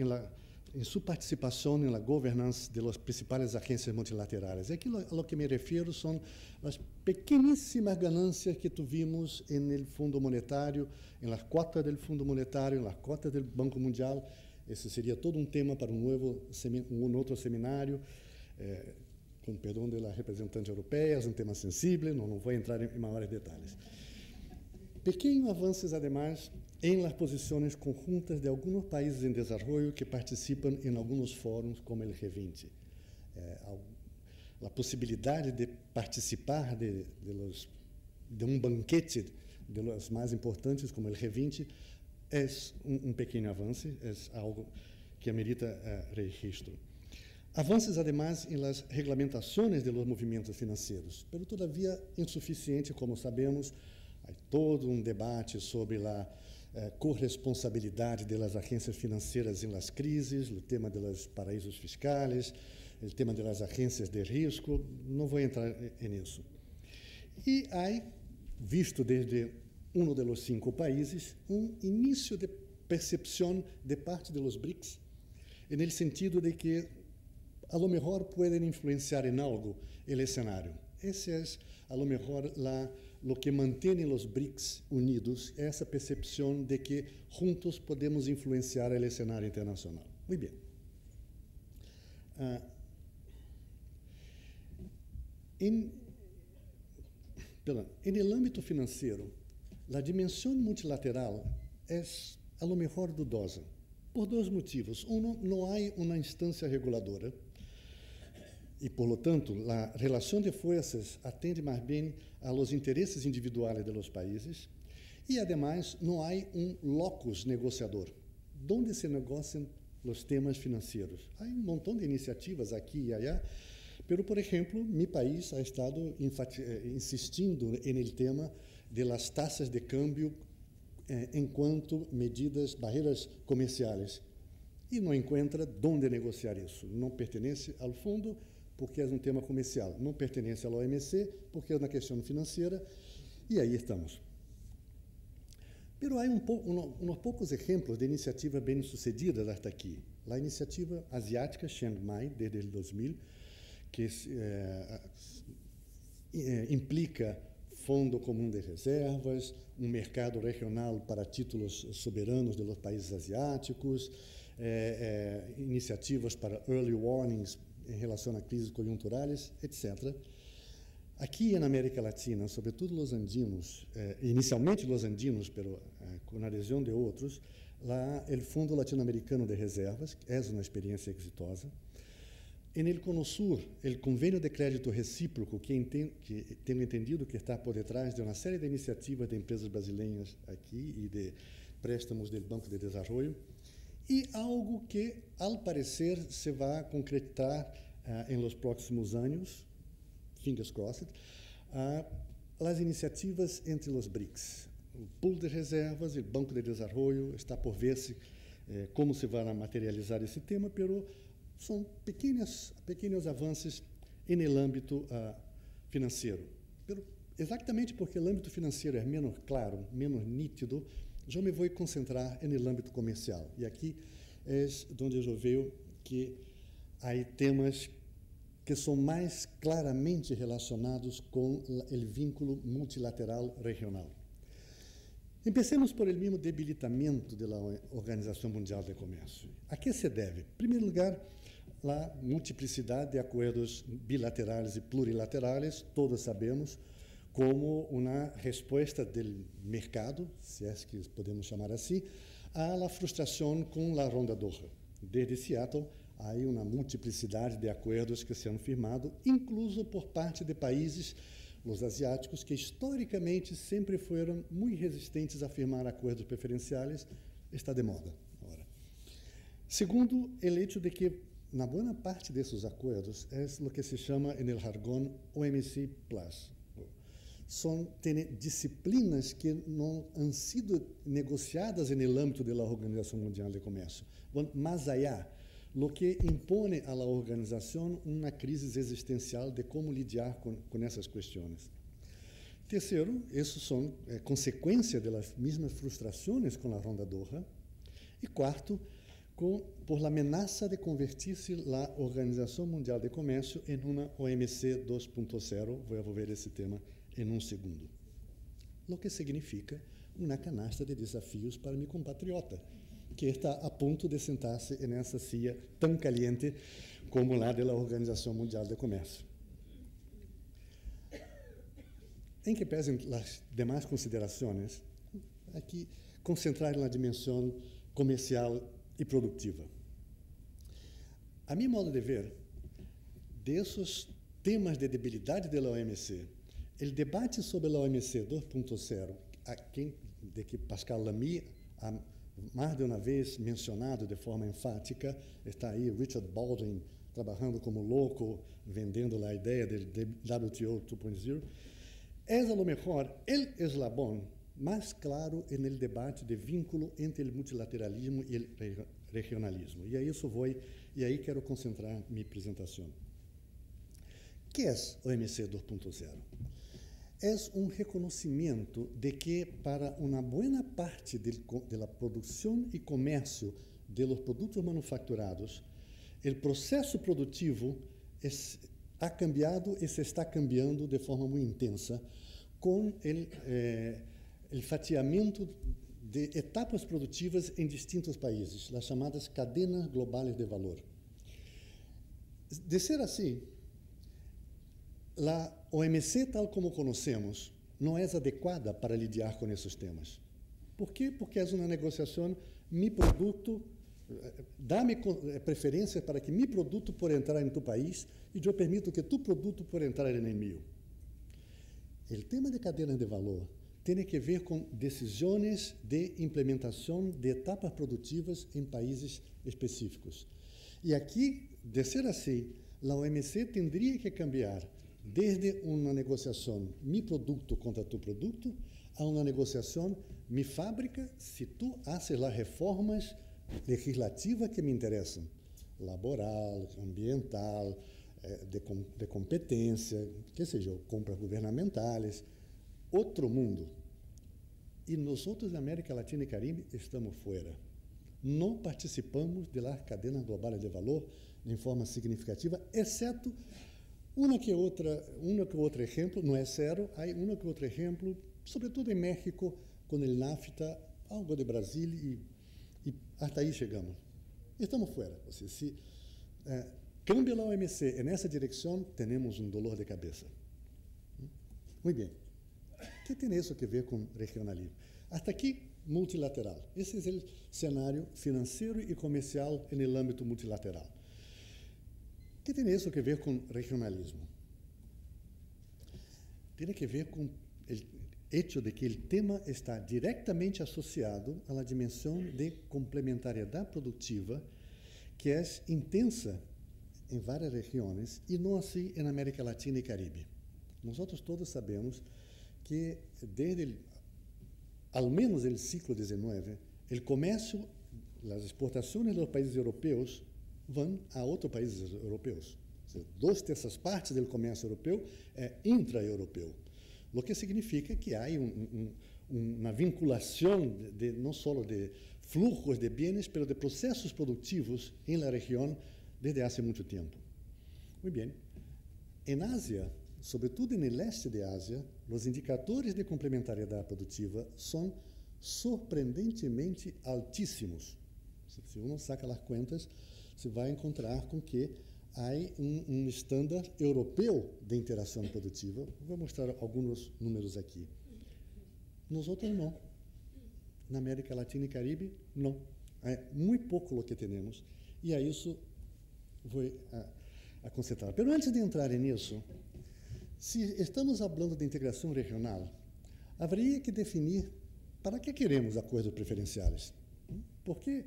en su participación en la governance de las principales agencias multilaterales. Aquí a lo que me refiero son las pequeñísimas ganancias que tuvimos en el Fondo Monetario, en las cuotas del Fondo Monetario, en las cuotas del Banco Mundial. Ese sería todo un tema para un otro seminario, con perdón de la representante europea, es un tema sensible, no voy a entrar en mayores detalles. Pequeños avances, además, en las posiciones conjuntas de algunos países en desarrollo que participan en algunos foros como el G20. La posibilidad de participar de un banquete de los más importantes como el G20 es un pequeño avance, es algo que amerita registro. Avances, además, en las reglamentaciones de los movimientos financieros, pero todavía insuficiente, como sabemos. Hay todo un debate sobre la corresponsabilidad de las agencias financieras en las crisis, el tema de los paraísos fiscales, el tema de las agencias de riesgo. No voy a entrar en eso. Y hay, visto desde uno de los 5 países, un inicio de percepción de parte de los BRICS, en el sentido de que a lo mejor pueden influenciar en algo el escenario. Ese es a lo mejor lo que mantiene los BRICS unidos, esa percepción de que juntos podemos influenciar el escenario internacional. Muy bien. En el ámbito financiero, la dimensión multilateral es a lo mejor dudosa, por 2 motivos. Uno, no hay una instancia reguladora, y, por lo tanto, la relación de fuerzas atende más bien a los intereses individuales de los países y, además, no hay un locus negociador, donde se negocian los temas financieros. Hay un montón de iniciativas aquí y allá, pero, por ejemplo, mi país ha estado insistindo en el tema de las tasas de cambio en cuanto medidas, barreras comerciales, y no encuentra dónde negociar eso. No pertenece al fondo, porque é um tema comercial, não pertence à OMC, porque é uma questão financeira, e aí estamos. Pero há uns poucos exemplos de iniciativas bem-sucedidas até aqui. A iniciativa asiática Chiang Mai, desde 2000, que implica Fundo Comum de Reservas, um mercado regional para títulos soberanos de los países asiáticos, iniciativas para early warnings em relação a crises conjunturais, etc. Aqui na América Latina, sobretudo los andinos, inicialmente los andinos, pero com a adesão de outros, o Fundo Latino-Americano de Reservas é uma experiência exitosa. En el Cono Sur, o Convênio de Crédito Recíproco, que tenho entendido que está por detrás de uma série de iniciativas de empresas brasileiras aqui e de préstamos do Banco de Desenvolvimento, e algo que, al parecer, se vai concretar em los próximos anos, fingers crossed, as iniciativas entre os BRICS. O pool de reservas e o Banco de Desenvolvimento está por ver-se como se vai materializar esse tema, pero são pequenos avanços no âmbito financeiro. Pero exatamente porque o âmbito financeiro é menos claro, menos nítido, eu me vou concentrar no âmbito comercial. E aqui é onde eu vejo que há temas que são mais claramente relacionados com o vínculo multilateral regional. Empecemos por el mesmo debilitamento da Organização Mundial de Comércio. A que se deve? Em primeiro lugar, a multiplicidade de acordos bilaterais e plurilaterais, todos sabemos, como uma resposta do mercado, se é que podemos chamar assim, à frustração com a Ronda Doha. Desde Seattle, há uma multiplicidade de acordos que se han firmado, incluso por parte de países, os asiáticos, que historicamente sempre foram muito resistentes a firmar acordos preferenciais, está de moda agora. Segundo, o hecho de que, na boa parte desses acordos, é o que se chama, no jargão, OMC Plus. São disciplinas que não han sido negociadas no âmbito da Organização Mundial de Comércio. Vão mais allá, o que impõe à organização uma crise existencial de como lidar com essas questões. Terceiro, isso são consequências das mesmas frustrações com a Ronda Doha. E quarto, por la amenaza de convertirse la Organización Mundial de Comercio en una OMC 2.0. Voy a volver a ese tema en un segundo. Lo que significa una canasta de desafíos para mi compatriota, que está a punto de sentarse en esa silla tan caliente como la de la Organización Mundial de Comercio. En que pesen las demás consideraciones, aquí concentrar en la dimensión comercial y productiva. A mi modo de ver, de esos temas de debilidad de la OMC, el debate sobre la OMC 2.0, de que Pascal Lamy ha más de una vez mencionado de forma enfática, está ahí Richard Baldwin trabajando como loco, vendiendo la idea del WTO 2.0, es a lo mejor el eslabón más claro en el debate de vínculo entre el multilateralismo y el regionalismo. Y a eso voy, y ahí quiero concentrar mi presentación. ¿Qué es OMC 2.0? Es un reconocimiento de que para una buena parte de la producción y comercio de los productos manufacturados, el proceso productivo ha cambiado y se está cambiando de forma muy intensa con el fatiamiento de etapas productivas en distintos países, las llamadas cadenas globales de valor. De ser así, la OMC, tal como conocemos, não é adequada para lidiar com esses temas. Por quê? Porque é uma negociação, mi produto, dá-me preferência para que mi produto por entrar em tu país e eu permito que tu produto por entrar em meu. O tema de cadenas de valor tem que ver com decisões de implementação de etapas produtivas em países específicos. E aqui, de ser assim, a OMC teria que cambiar desde uma negociação mi produto contra tu produto a uma negociação mi fábrica se tu haces las reformas legislativas que me interessam, laboral, ambiental, de competência, que seja, compras governamentais, outro mundo. E nós outros da América Latina e Caribe estamos fora. Não participamos de las cadenas globais de valor de forma significativa, exceto um que outro exemplo, não é zero, há que outro exemplo, sobretudo em México, com o NAFTA, algo de Brasil e até aí chegamos. Estamos fora. Ou seja, se cambia a OMC nessa direção, temos um dolor de cabeça. Muito bem. O que tem isso a ver com regionalismo? Até aqui, multilateral. Esse é o cenário financeiro e comercial no âmbito multilateral. O que tem isso a ver com regionalismo? Tem a ver com o hecho de que o tema está diretamente associado à dimensão de complementariedade produtiva, que é intensa em várias regiões e não assim na América Latina e Caribe. Nós todos sabemos que desde ao menos o século XIX, o comércio, as exportações dos países europeus vão a outros países europeus. O sea, 2/3 partes do comércio europeu é intra-europeu, o que significa que há uma vinculação não só de fluxos de bens, mas de processos produtivos na região desde há muito tempo. Muito bem. Em Ásia, sobretudo no leste de Ásia, os indicadores de complementariedade produtiva são surpreendentemente altíssimos. Se uno saca as contas, se vai encontrar com que há um estándar europeu de interação produtiva. Vou mostrar alguns números aqui. Nós outros não. Na América Latina e Caribe, não. É muito pouco o que temos. E a isso vou a concentrar. Mas antes de entrar nisso, se estamos falando de integração regional, haveria que definir para que queremos acordos preferenciais. Porque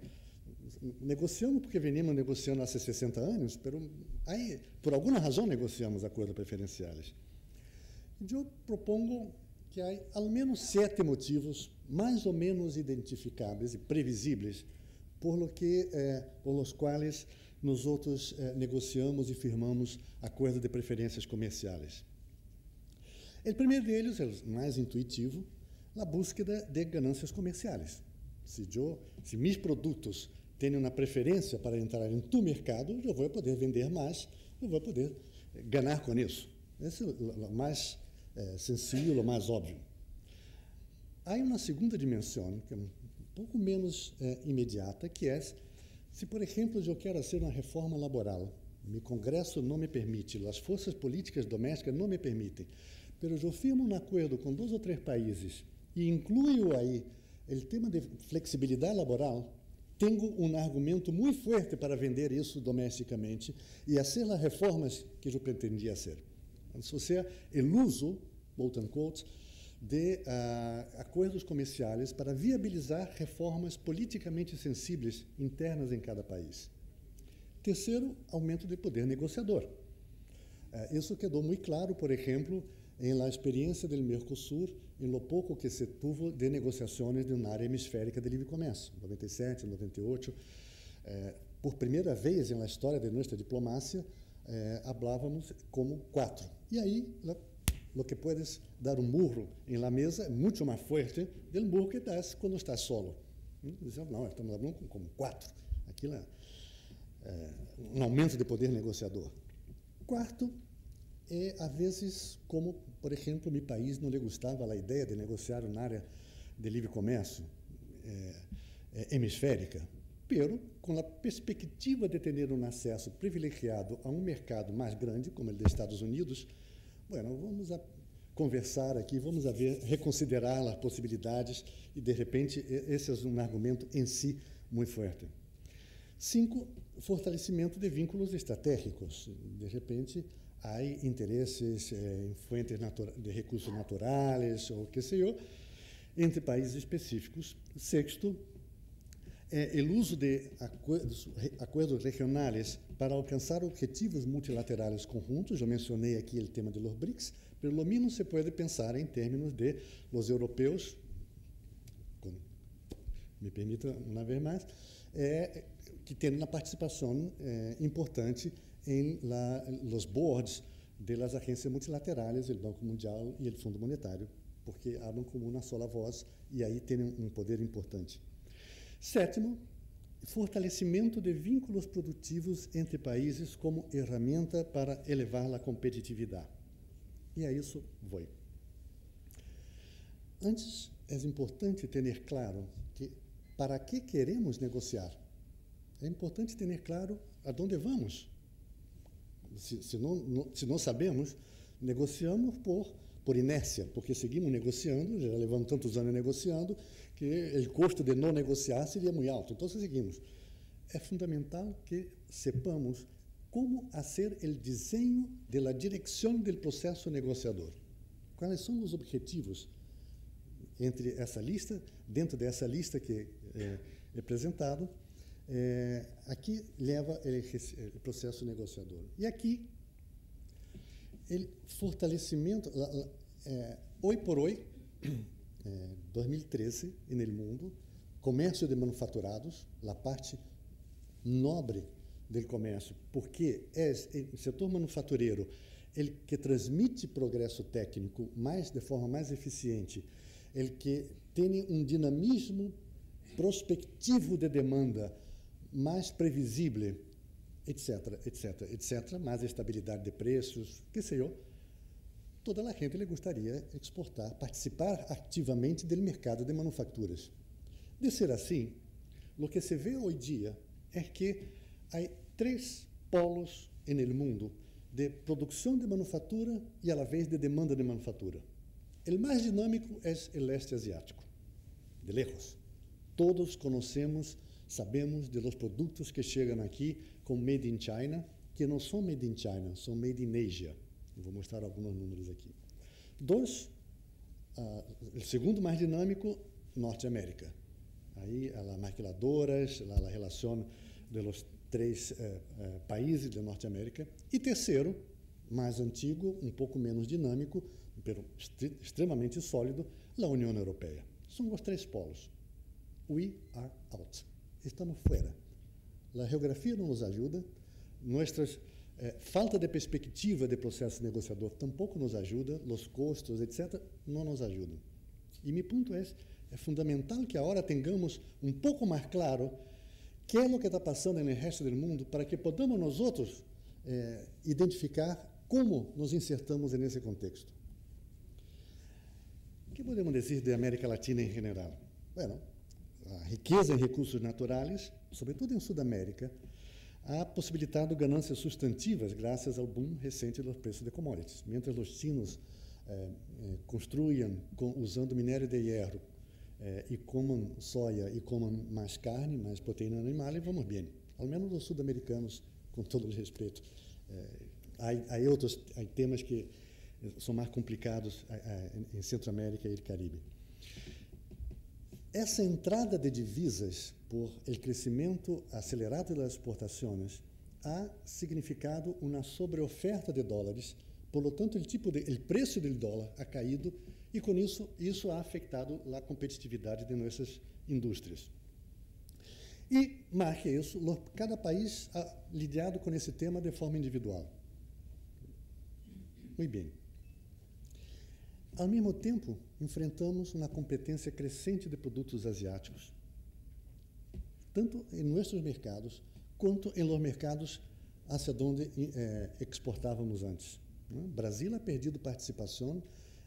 negociamos porque venimos negociando há 60 anos, aí, por alguma razão negociamos acordos preferenciais. Eu propongo que há ao menos 7 motivos mais ou menos identificáveis e previsíveis por los quais nós outros negociamos e firmamos acordos de preferências comerciais. O primeiro deles, o mais intuitivo, a búsqueda de ganâncias comerciais. Se meus produtos tenho uma preferência para entrar em tu mercado, eu vou poder vender mais, eu vou poder ganhar com isso. Esse é o mais sencillo, o mais óbvio. Há uma segunda dimensão, que é um pouco menos imediata, que é, se, por exemplo, eu quero fazer uma reforma laboral, meu Congresso não me permite, as forças políticas domésticas não me permitem, mas eu firmo um acordo com 2 ou 3 países e incluo aí o tema de flexibilidade laboral, tenho um argumento muito forte para vender isso domesticamente e fazer as reformas que eu pretendia fazer. Ou seja, o uso, quote unquote, de acordos comerciais para viabilizar reformas politicamente sensíveis internas em cada país. Terceiro, aumento do poder negociador. Isso quedou muito claro, por exemplo, em la experiência do Mercosul, em lo pouco que se tuvo de negociações de uma área hemisférica de livre comércio, 97, 98. Por primeira vez na história de nossa diplomacia, hablávamos como 4. E aí, lo que puedes dar um murro em la mesa é muito mais forte do murro que das quando estás solo. Não, estamos falando como 4. Aquilo é um aumento de poder negociador. Quarto, às vezes, como, por exemplo, meu país não lhe gostava a ideia de negociar na área de livre comércio hemisférica, pero com a perspectiva de ter um acesso privilegiado a um mercado mais grande, como o dos Estados Unidos, bueno, vamos conversar aqui, vamos reconsiderar as possibilidades e, de repente, esse é um argumento em si muito forte. 5, fortalecimento de vínculos estratégicos. De repente, há interesses em fontes de recursos naturais, ou que sei eu, entre países específicos. Sexto, o uso de acordos regionais para alcançar objetivos multilaterais conjuntos. Eu mencionei aqui o tema de los BRICS, pelo menos se pode pensar em termos de los europeus, me permita uma vez mais, que têm uma participação importante em los boards de las agências multilaterais, o Banco Mundial e o Fundo Monetário, porque hablam como uma sola voz e aí têm um poder importante. Sétimo, fortalecimento de vínculos produtivos entre países como ferramenta para elevar a competitividade. E a isso vou. Antes, é importante ter claro que para que queremos negociar. É importante ter claro aonde vamos. Se não sabemos, negociamos por inércia, porque seguimos negociando, já levamos tantos anos negociando, que o custo de não negociar seria muito alto. Então, seguimos. É fundamental que sepamos como fazer o desenho da direção do processo negociador. Quais são os objetivos entre essa lista, dentro dessa lista que é apresentado, aqui leva o processo negociador. E aqui, o fortalecimento, hoje por hoje, 2013, no mundo, comércio de manufaturados, a parte nobre do comércio, porque é o setor manufatureiro ele que transmite progresso técnico de forma mais eficiente, ele que tem um dinamismo prospectivo de demanda mais previsível, etc., etc., etc., mais estabilidade de preços, que sei eu, toda a gente gostaria de exportar, participar ativamente do mercado de manufaturas. De ser assim, o que se vê hoje em dia é que há 3 polos no mundo de produção de manufatura e, à la vez, de demanda de manufatura. O mais dinâmico é o leste asiático, de lejos. Todos conhecemos, sabemos de los produtos que chegam aqui com Made in China, que não são Made in China, são Made in Asia. Eu vou mostrar alguns números aqui. 2, o segundo mais dinâmico, Norte América. Aí, as maquiladoras, a relação dos 3 países de Norte América. E terceiro, mais antigo, um pouco menos dinâmico, mas extremamente sólido, a União Europeia. São os 3 polos. We are out. Estamos fora. A geografia não nos ajuda, nossas falta de perspectiva de processo negociador tampouco nos ajuda, os custos, etc., não nos ajudam. E meu ponto é fundamental que agora tenhamos um pouco mais claro que é o que está passando no resto do mundo para que podamos nós outros identificar como nos insertamos nesse contexto. O que podemos dizer da América Latina em geral? Bueno, a riqueza em recursos naturais, sobretudo em Sudamérica, ha possibilitado ganâncias substantivas graças ao boom recente dos preços de commodities. Mientras os chinos construíam usando minério de hierro e comam soja e comam mais carne, mais proteína animal, e vamos bem. Ao menos os sul-americanos, com todo o respeito. Há temas que são mais complicados em Centro-América e Caribe. Essa entrada de divisas por el crescimento acelerado das exportações ha significado uma sobreoferta de dólares, por lo tanto, o preço do dólar ha caído e, com isso ha afetado a competitividade de nossas indústrias. E, mais que isso, cada país ha lidado com esse tema de forma individual. Muito bem. Ao mesmo tempo, enfrentamos uma competência crescente de produtos asiáticos, tanto em nossos mercados, quanto em los mercados hacia onde exportávamos antes. Brasil ha perdido participação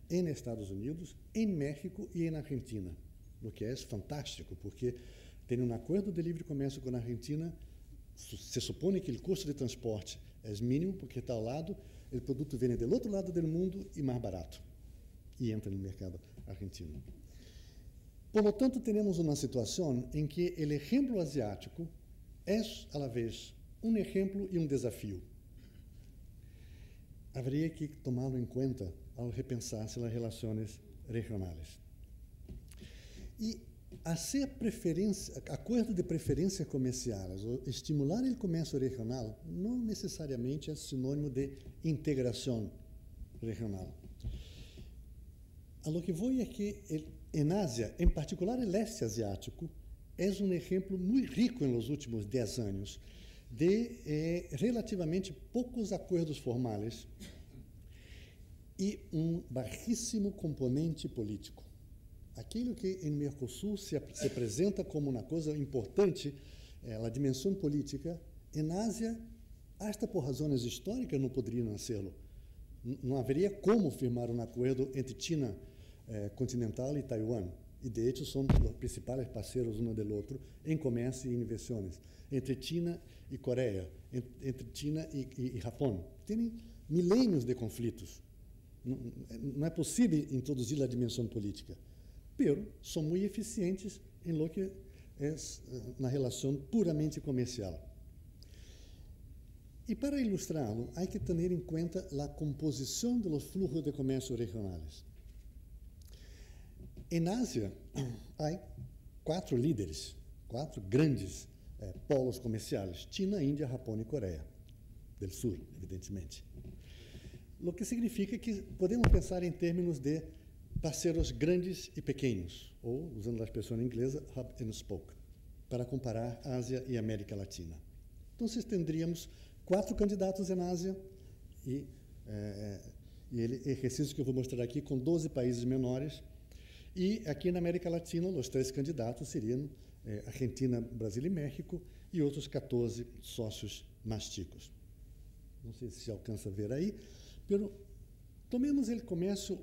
em Estados Unidos, em México e em Argentina, o que é fantástico, porque tem um acordo de livre comércio com a Argentina, se supõe que o custo de transporte é mínimo, porque está ao lado, o produto vem do outro lado do mundo e mais barato, e entra no mercado argentino. Por lo tanto, temos uma situação em que o exemplo asiático é, a la vez, um exemplo e um desafio. Haveria que tomá-lo em conta ao repensar-se as relações regionais. E fazer acordo de preferências comerciais ou estimular o comércio regional não necessariamente é sinônimo de integração regional. A lo que vou é que em Ásia, em particular o leste asiático, é um exemplo muito rico nos últimos 10 anos de relativamente poucos acordos formais e baixíssimo componente político. Aquilo que em Mercosul se apresenta como uma coisa importante, a dimensão política, em Ásia, hasta por razões históricas, não poderiam ser-lo. Não haveria como firmar um acordo entre China continental e Taiwan. E, de hecho, são os principais parceiros um do outro em comércio e investições. Entre China e Coreia, entre China e Japão. Tem milênios de conflitos. Não é possível introduzir a dimensão política. Pero são muito eficientes em lo que é na relação puramente comercial. E para ilustrá-lo, há que ter em conta a composição dos fluxos de comércio regionais. Em Ásia, há 4 líderes, 4 grandes polos comerciais: China, Índia, Japão e Coreia do Sul, evidentemente. O que significa que podemos pensar em termos de parceiros grandes e pequenos, ou, usando a expressão inglesa, hub and spoke, para comparar Ásia e América Latina. Então, tendríamos 4 candidatos em Ásia e exercício que eu vou mostrar aqui com 12 países menores. E aqui na América Latina, os 3 candidatos seriam Argentina, Brasil e México, e outros 14 sócios mais chicos. Não sei se alcança a ver aí, mas tomemos o comércio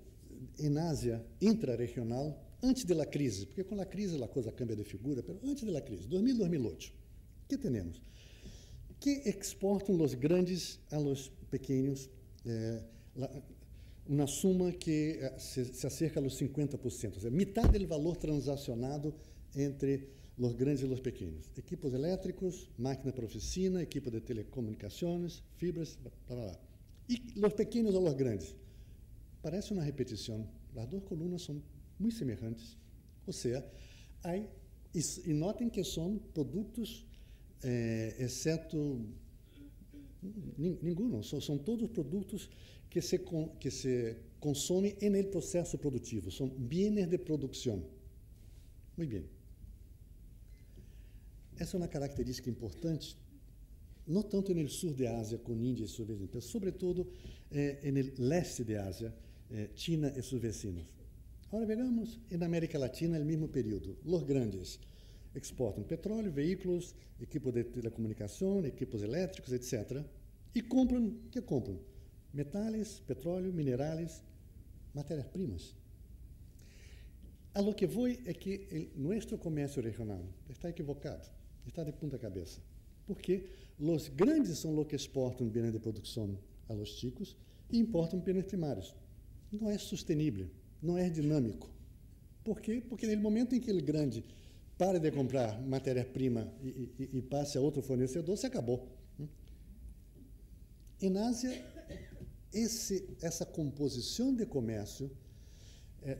em Ásia intrarregional antes da crise, porque com a crise a coisa cambia de figura, mas antes da crise, 2000, 2008, o que temos? Que exportam os grandes a los pequenos uma suma que se acerca aos 50%, ou seja, metade do valor transacionado entre os grandes e os pequenos. Equipos elétricos, máquina para oficina, equipo de telecomunicações, fibras, blá, blá, blá. E os pequenos ou os grandes. Parece uma repetição. As 2 colunas são muito semelhantes. Ou seja, e notem que são produtos, exceto nenhum, são todos produtos que se consomem no processo produtivo. São bens de produção. Muito bem. Essa é uma característica importante, não tanto no sul de Ásia, com Índia e seus vizinhos, mas sobretudo no leste de Ásia, China e seus vecinos. Agora, vejamos na América Latina, no mesmo período, os grandes, exportam petróleo, veículos, equipos de telecomunicação, equipos elétricos, etc. E compram, ¿qué compram? Metales, petróleo, minerales, matérias-primas. A lo que voy é que nuestro comércio regional está equivocado, está de punta cabeça. Porque os grandes são os que exportam bens de produção a los chicos e importam bens primários. Não é sustentável, não é dinâmico. Por quê? Porque no momento em que o grande pare de comprar matéria-prima e passe a outro fornecedor, se acabou. Em Ásia, essa composição de comércio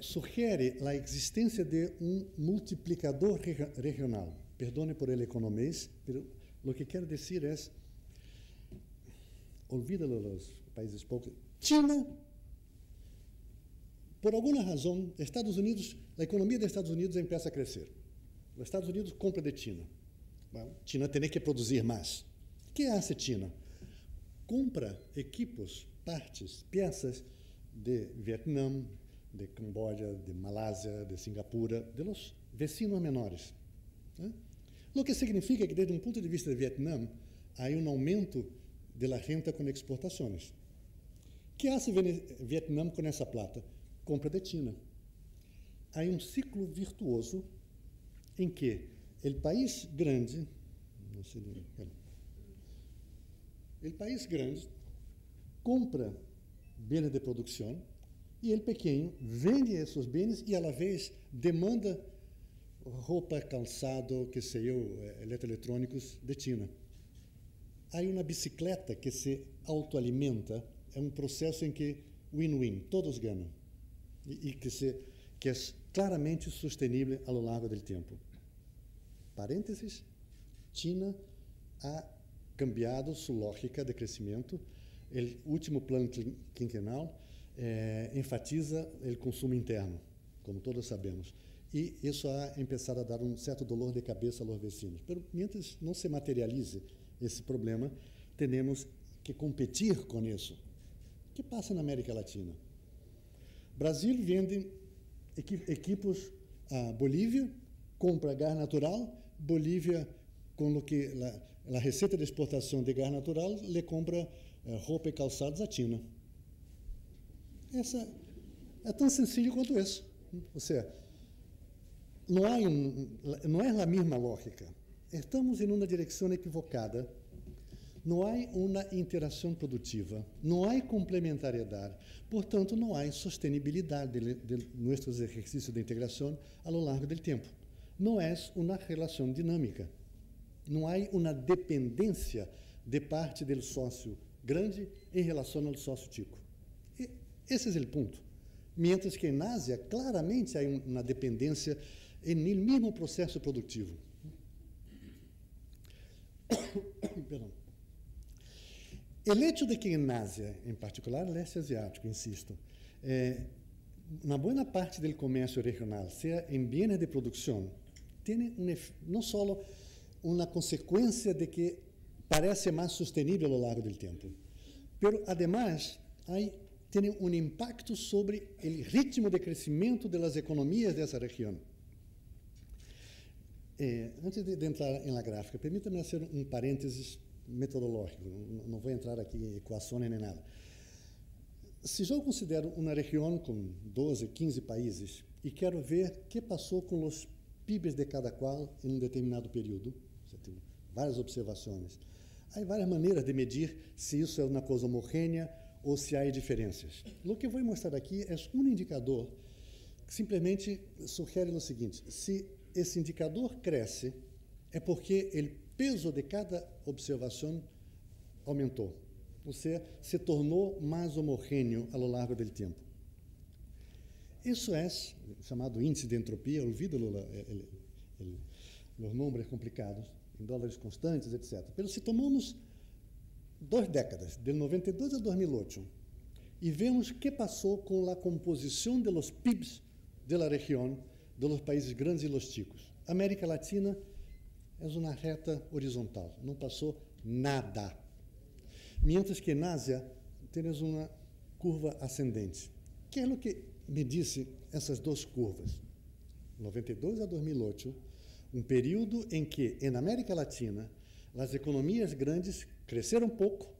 sugere a existência de um multiplicador regional. Perdone por el economês, pero lo que quero dizer é, olvídalo los países pobres. China, por alguma razão, Estados Unidos, a economia dos Estados Unidos empieza a crescer. Os Estados Unidos compra de China. Bueno, China tem que produzir mais. O que hace China? Compra equipos, partes, peças de Vietnã, de Camboya, de Malásia, de Singapura, de los vecinos menores. O que significa que, desde um ponto de vista de Vietnã, há um aumento da renta com exportações. O que hace Vietnã com essa plata? Compra de China. Há um ciclo virtuoso em que o país grande, compra bens de produção e o pequeno vende esses bens e, à la vez, demanda roupa, calçado, que sei eu, eletroeletrônicos de China. Há uma bicicleta que se autoalimenta, é um processo em que win-win, todos ganham, e que é claramente sustentável ao longo do tempo. Parênteses, China ha cambiado sua lógica de crescimento. O último plano quinquenal enfatiza o consumo interno, como todos sabemos. E isso ha começado a dar um certo dolor de cabeça aos vecinos. Mas, mientras não se materialize esse problema, temos que competir com isso. O que passa na América Latina? Brasil vende equipos a Bolívia, compra gás natural, Bolívia, com o que a receita de exportação de gás natural, le compra roupa e calçados à China. Essa é tão sencillo quanto isso. Ou seja, não é a mesma lógica. Estamos em uma direção equivocada. Não há uma interação produtiva, não há complementariedade, portanto, não há sustentabilidade de nossos exercícios de integração ao longo do tempo. Não é uma relação dinâmica, não há uma dependência de parte do sócio grande em relação ao sócio chico. E esse é o ponto. Mientras que na Ásia, claramente há uma dependência no mesmo processo produtivo. Perdão. O hecho de que em Ásia, em particular leste asiático, insisto, uma boa parte do comércio regional seja em bens de produção, tem não só uma consequência de que parece mais sustentável ao longo do tempo, mas, además, tem um impacto sobre o ritmo de crescimento das economias dessa região. Antes de entrar em la gráfica, permita-me fazer um parênteses metodológico, não vou entrar aqui em equações nem nada. Se eu considero uma região com 12, 15 países e quero ver o que passou com os PIBs de cada qual em um determinado período, você tem várias observações. Há várias maneiras de medir se isso é uma coisa homogênea ou se há diferenças. O que eu vou mostrar aqui é um indicador que simplesmente sugere o seguinte: se esse indicador cresce, é porque o peso de cada observação aumentou, ou seja, se tornou mais homogêneo ao longo do tempo. Isso é chamado índice de entropia, olvido os números complicados, em dólares constantes, etc. Mas se tomamos 2 décadas, de 92 a 2008, e vemos o que passou com a composição de los PIBs da região, de los países grandes e los chicos. América Latina é uma reta horizontal, não passou nada. Mientras que na Ásia temos uma curva ascendente. Que é o que me disse essas duas curvas? 92 a 2008, um período em que, na América Latina, as economias grandes cresceram pouco,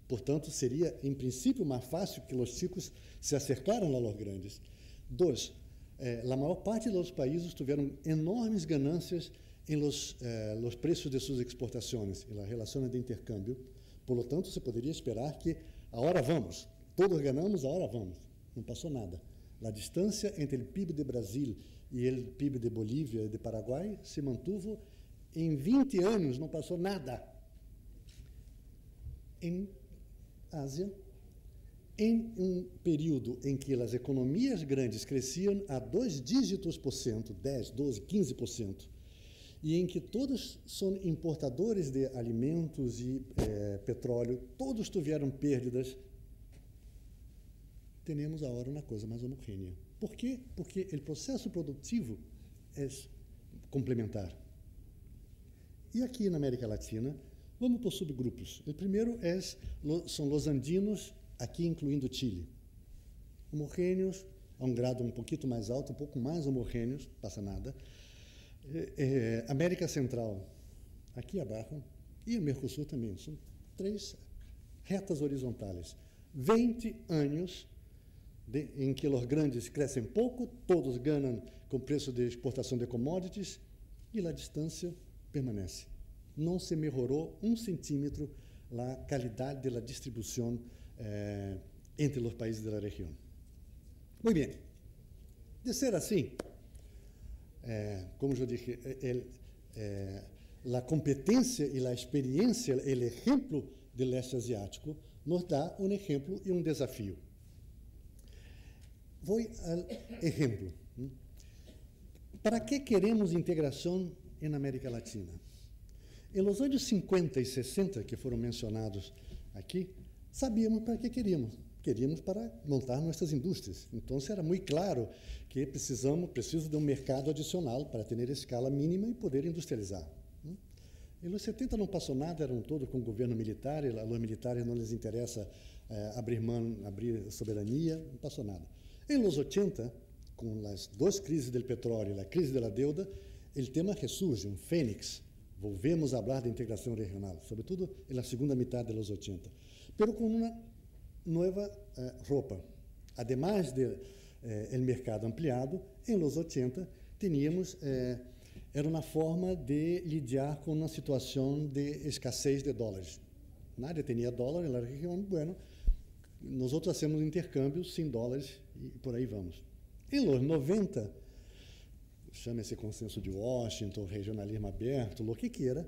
portanto, seria, em princípio, mais fácil que os chicos se acercaram a los grandes. Dois, a maior parte dos países tiveram enormes ganâncias em los preços de suas exportações, em las relações de intercâmbio. Por lo tanto, se poderia esperar que, agora vamos, todos ganhamos, agora vamos. Não passou nada. A distância entre o PIB de Brasil e o PIB de Bolívia e de Paraguai se mantuvo em 20 anos, não passou nada. Em Ásia, em um período em que as economias grandes cresciam a 2 dígitos por cento, 10, 12, 15%, e em que todos são importadores de alimentos e petróleo, todos tiveram perdas, temos agora uma coisa mais homogênea. Por quê? Porque o processo produtivo é complementar. E aqui na América Latina, vamos por subgrupos. O primeiro são os andinos, aqui incluindo Chile. Homogêneos, a um grado um pouquinho mais alto, um pouco mais homogêneos, passa nada. América Central, aqui abaixo, e o Mercosul também. São 3 retas horizontais. 20 anos em que os grandes crescem pouco, todos ganham com preço de exportação de commodities e a distância permanece. Não se melhorou 1 centímetro a qualidade da distribuição entre os países da região. Muito bem. De ser assim, como eu disse, a competência e a experiência, o exemplo do leste asiático, nos dá um exemplo e um desafio. Vou ao exemplo. Para que queremos integração na América Latina? Em los anos 50 e 60, que foram mencionados aqui, sabíamos para que queríamos. Queríamos para montar nossas indústrias. Então, era muito claro que preciso de um mercado adicional para ter escala mínima e poder industrializar. Em los 70 não passou nada, eram todos com o governo militar, e aos militares não lhes interessa abrir soberania, não passou nada. Em los 80, com as 2 crises do petróleo e a crise da deuda, o tema ressurge, um fênix. Volvemos a falar de integração regional, sobretudo na segunda metade dos 80, mas com uma nova roupa. Ademais do mercado ampliado, em los 80 teníamos era uma forma de lidiar com uma situação de escassez de dólares. Nadie tinha dólar na região, bueno, nós hacemos intercâmbios sem dólares e por aí vamos. Em los 90, chama-se consenso de Washington, regionalismo aberto, o que queira,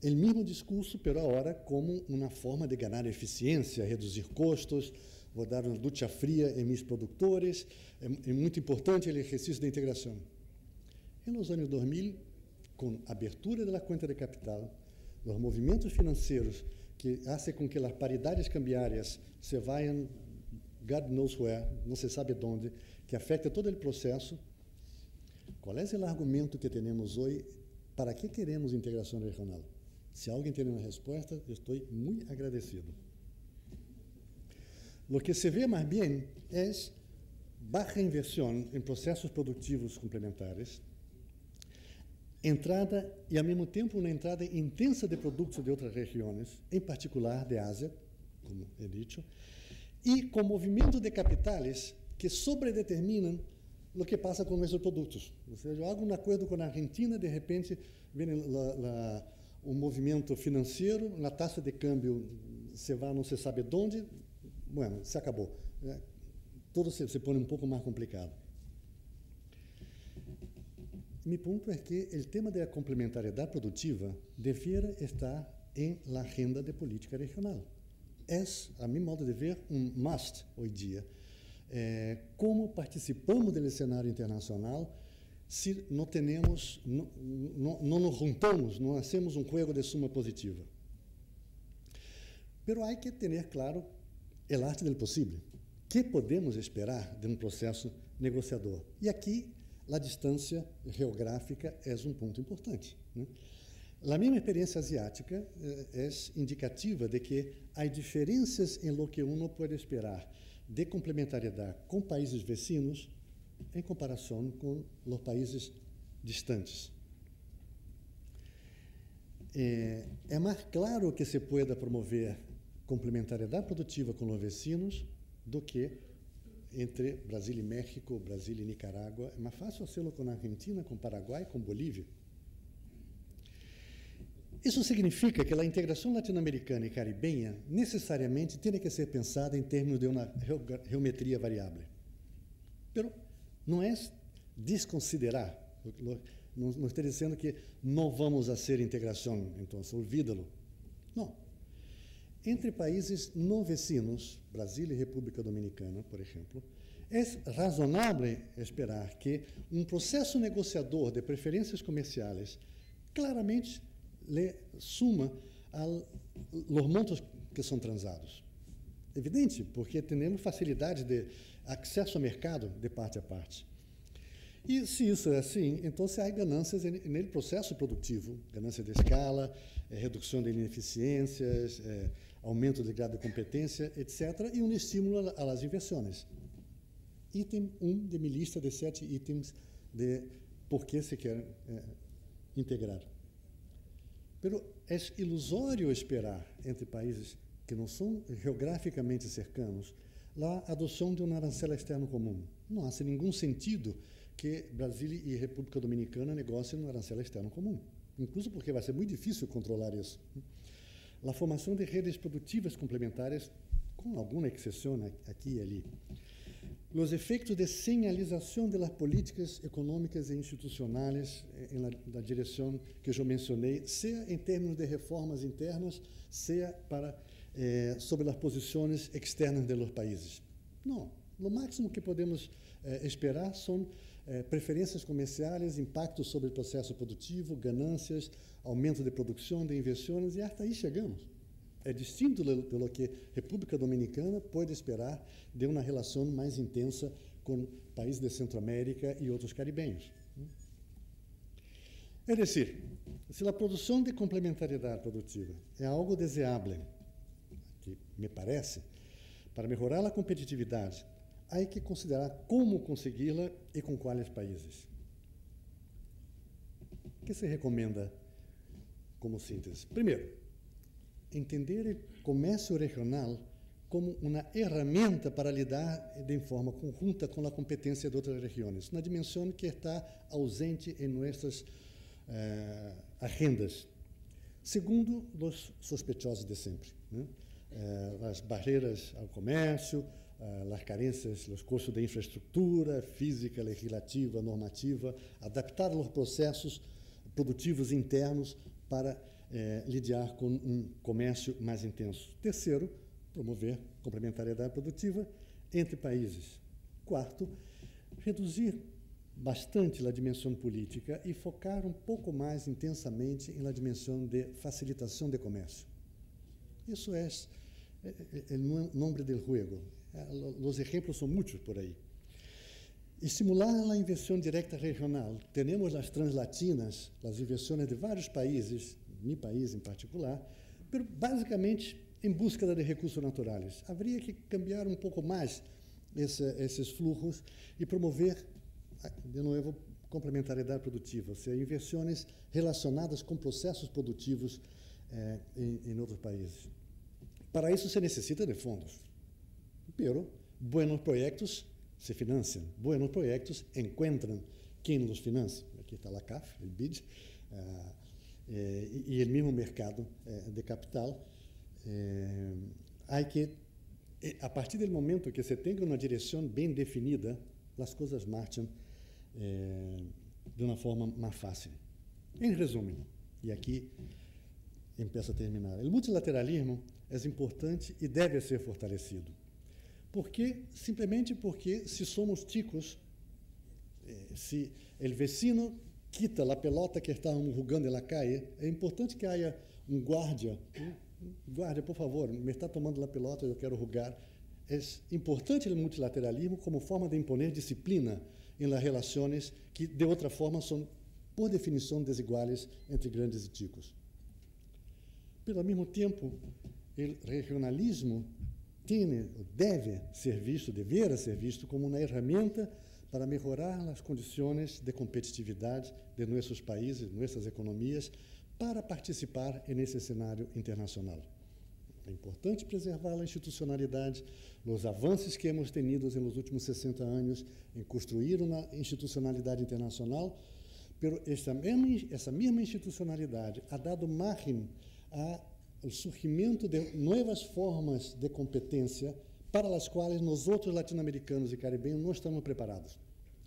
o mesmo discurso, pero agora como uma forma de ganhar eficiência, reduzir custos, vou dar uma ducha fria em meus produtores, é muito importante o exercício de integração. Em los anos 2000, com a abertura da conta de capital, os movimentos financeiros que fazem com que as paridades cambiárias se vayam, God knows where, não se sabe onde, que afeta todo o processo. Qual é o argumento que temos hoje? Para que queremos integração regional? Se alguém tem uma resposta, eu estou muito agradecido. O que se vê mais bem é baixa inversão em processos produtivos complementares, entrada e, ao mesmo tempo, uma entrada intensa de produtos de outras regiões, em particular de Ásia, como é dito, e com movimento de capitais que sobredeterminam o que passa com nossos produtos. Ou seja, eu hago um acordo com a Argentina, de repente, vem um movimento financeiro, na taxa de câmbio se vai não se sabe onde, bueno, se acabou. Tudo se põe um pouco mais complicado. Meu ponto é que o tema da complementariedade produtiva deveria estar em la agenda de política regional. É, a meu modo de ver, um must hoje em dia. Como participamos do cenário internacional se não temos, não nos juntamos, não hacemos um jogo de suma positiva. Pero há que ter claro o arte do possível. Que podemos esperar de um processo negociador? E aqui a distância geográfica é um ponto importante, né? A minha experiência asiática é indicativa de que há diferenças em lo que uno pode esperar de complementariedade com países vecinos em comparação com os países distantes. é mais claro que se pueda promover complementariedade produtiva com os vecinos do que entre Brasil e México, Brasil e Nicarágua. É mais fácil hacerlo com a Argentina, com o Paraguai, com Bolívia. Isso significa que a integração latino-americana e caribenha necessariamente tem que ser pensada em termos de uma geometria variável. Mas não é desconsiderar, não estou dizendo que não vamos fazer integração, então, olvídalo. Não. Entre países não vecinos, Brasil e República Dominicana, por exemplo, é razonável esperar que um processo negociador de preferências comerciais claramente le suma aos montos que são transados. Evidente, porque temos facilidade de acesso ao mercado de parte a parte. E se isso é assim, então há ganâncias no processo produtivo, ganância de escala, redução de ineficiências, aumento de grau de competência, etc., e estímulo às inversões. Item 1 de minha lista de 7 itens de por que se quer integrar. Pero é ilusório esperar, entre países que não são geograficamente cercanos, a adoção de um arancel externo comum. Não faz nenhum sentido que Brasil e República Dominicana negociem um arancel externo comum, incluso porque vai ser muito difícil controlar isso. A formação de redes produtivas complementares, com alguma exceção aqui e ali. Os efeitos de señalização das políticas econômicas e institucionais na direção que eu mencionei, seja em termos de reformas internas, seja sobre as posições externas dos países. Não, o máximo que podemos esperar são preferências comerciais, impacto sobre o processo produtivo, ganâncias, aumento de produção, de inversões, e até aí chegamos. É distinto do que a República Dominicana pode esperar de uma relação mais intensa com países de Centroamérica e outros caribenhos. É decir, se a produção de complementariedade produtiva é algo desejável, que me parece, para melhorar a competitividade, há que considerar como consegui-la e com quais países. O que se recomenda como síntese? Primeiro, entender o comércio regional como uma ferramenta para lidar de forma conjunta com a competência de outras regiões, uma dimensão que está ausente em nossas agendas. Segundo, os sospechosos de sempre, né? As barreiras ao comércio, as carências, os custos de infraestrutura física, legislativa, normativa, adaptar os processos produtivos internos para lidiar com um comércio mais intenso. Terceiro, promover complementariedade produtiva entre países. Quarto, reduzir bastante a dimensão política e focar um pouco mais intensamente na dimensão de facilitação de comércio. Isso é o nome do jogo. Os exemplos são muitos por aí. Estimular a inversão direta regional. Temos as translatinas, as inversões de vários países, meu país em particular, mas basicamente em busca de recursos naturais. Haveria que cambiar um pouco mais esses fluxos e promover, de novo, complementariedade produtiva, ou seja, inversões relacionadas com processos produtivos em outros países. Para isso se necessita de fundos, pero buenos proyectos se financiam, buenos proyectos encontram quem os financia. Aqui está a CAF, o BID, e o mesmo mercado de capital. Há que, a partir do momento que se tenha uma direção bem definida, as coisas marcham de uma forma mais fácil. Em resumo, e aqui empeço a terminar, o multilateralismo é importante e deve ser fortalecido. Simplesmente porque se somos ticos, se o vecino quita a pelota que estávamos jogando na calle, é importante que haja um guarda, por favor, me está tomando a pelota, eu quero jogar. É importante o multilateralismo como forma de imponer disciplina em las relações que, de outra forma, são, por definição, desiguais entre grandes e ticos. Pelo mesmo tempo, o regionalismo deveria ser visto como uma ferramenta para melhorar as condições de competitividade de nossos países, nossas economias, para participar nesse cenário internacional. É importante preservar a institucionalidade, os avanços que hemos tenido nos últimos 60 anos em construir uma institucionalidade internacional, pero essa mesma institucionalidade ha dado margem ao surgimento de novas formas de competência para as quais nós outros latino-americanos e caribenhos não estamos preparados.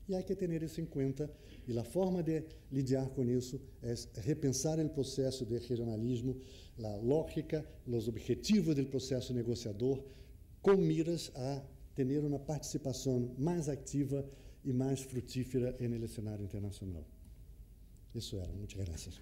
E há que ter isso em conta, e a forma de lidar com isso é repensar o processo de regionalismo, a lógica, os objetivos do processo negociador, com miras a ter uma participação mais ativa e mais frutífera no cenário internacional. Isso era. Muitas graças.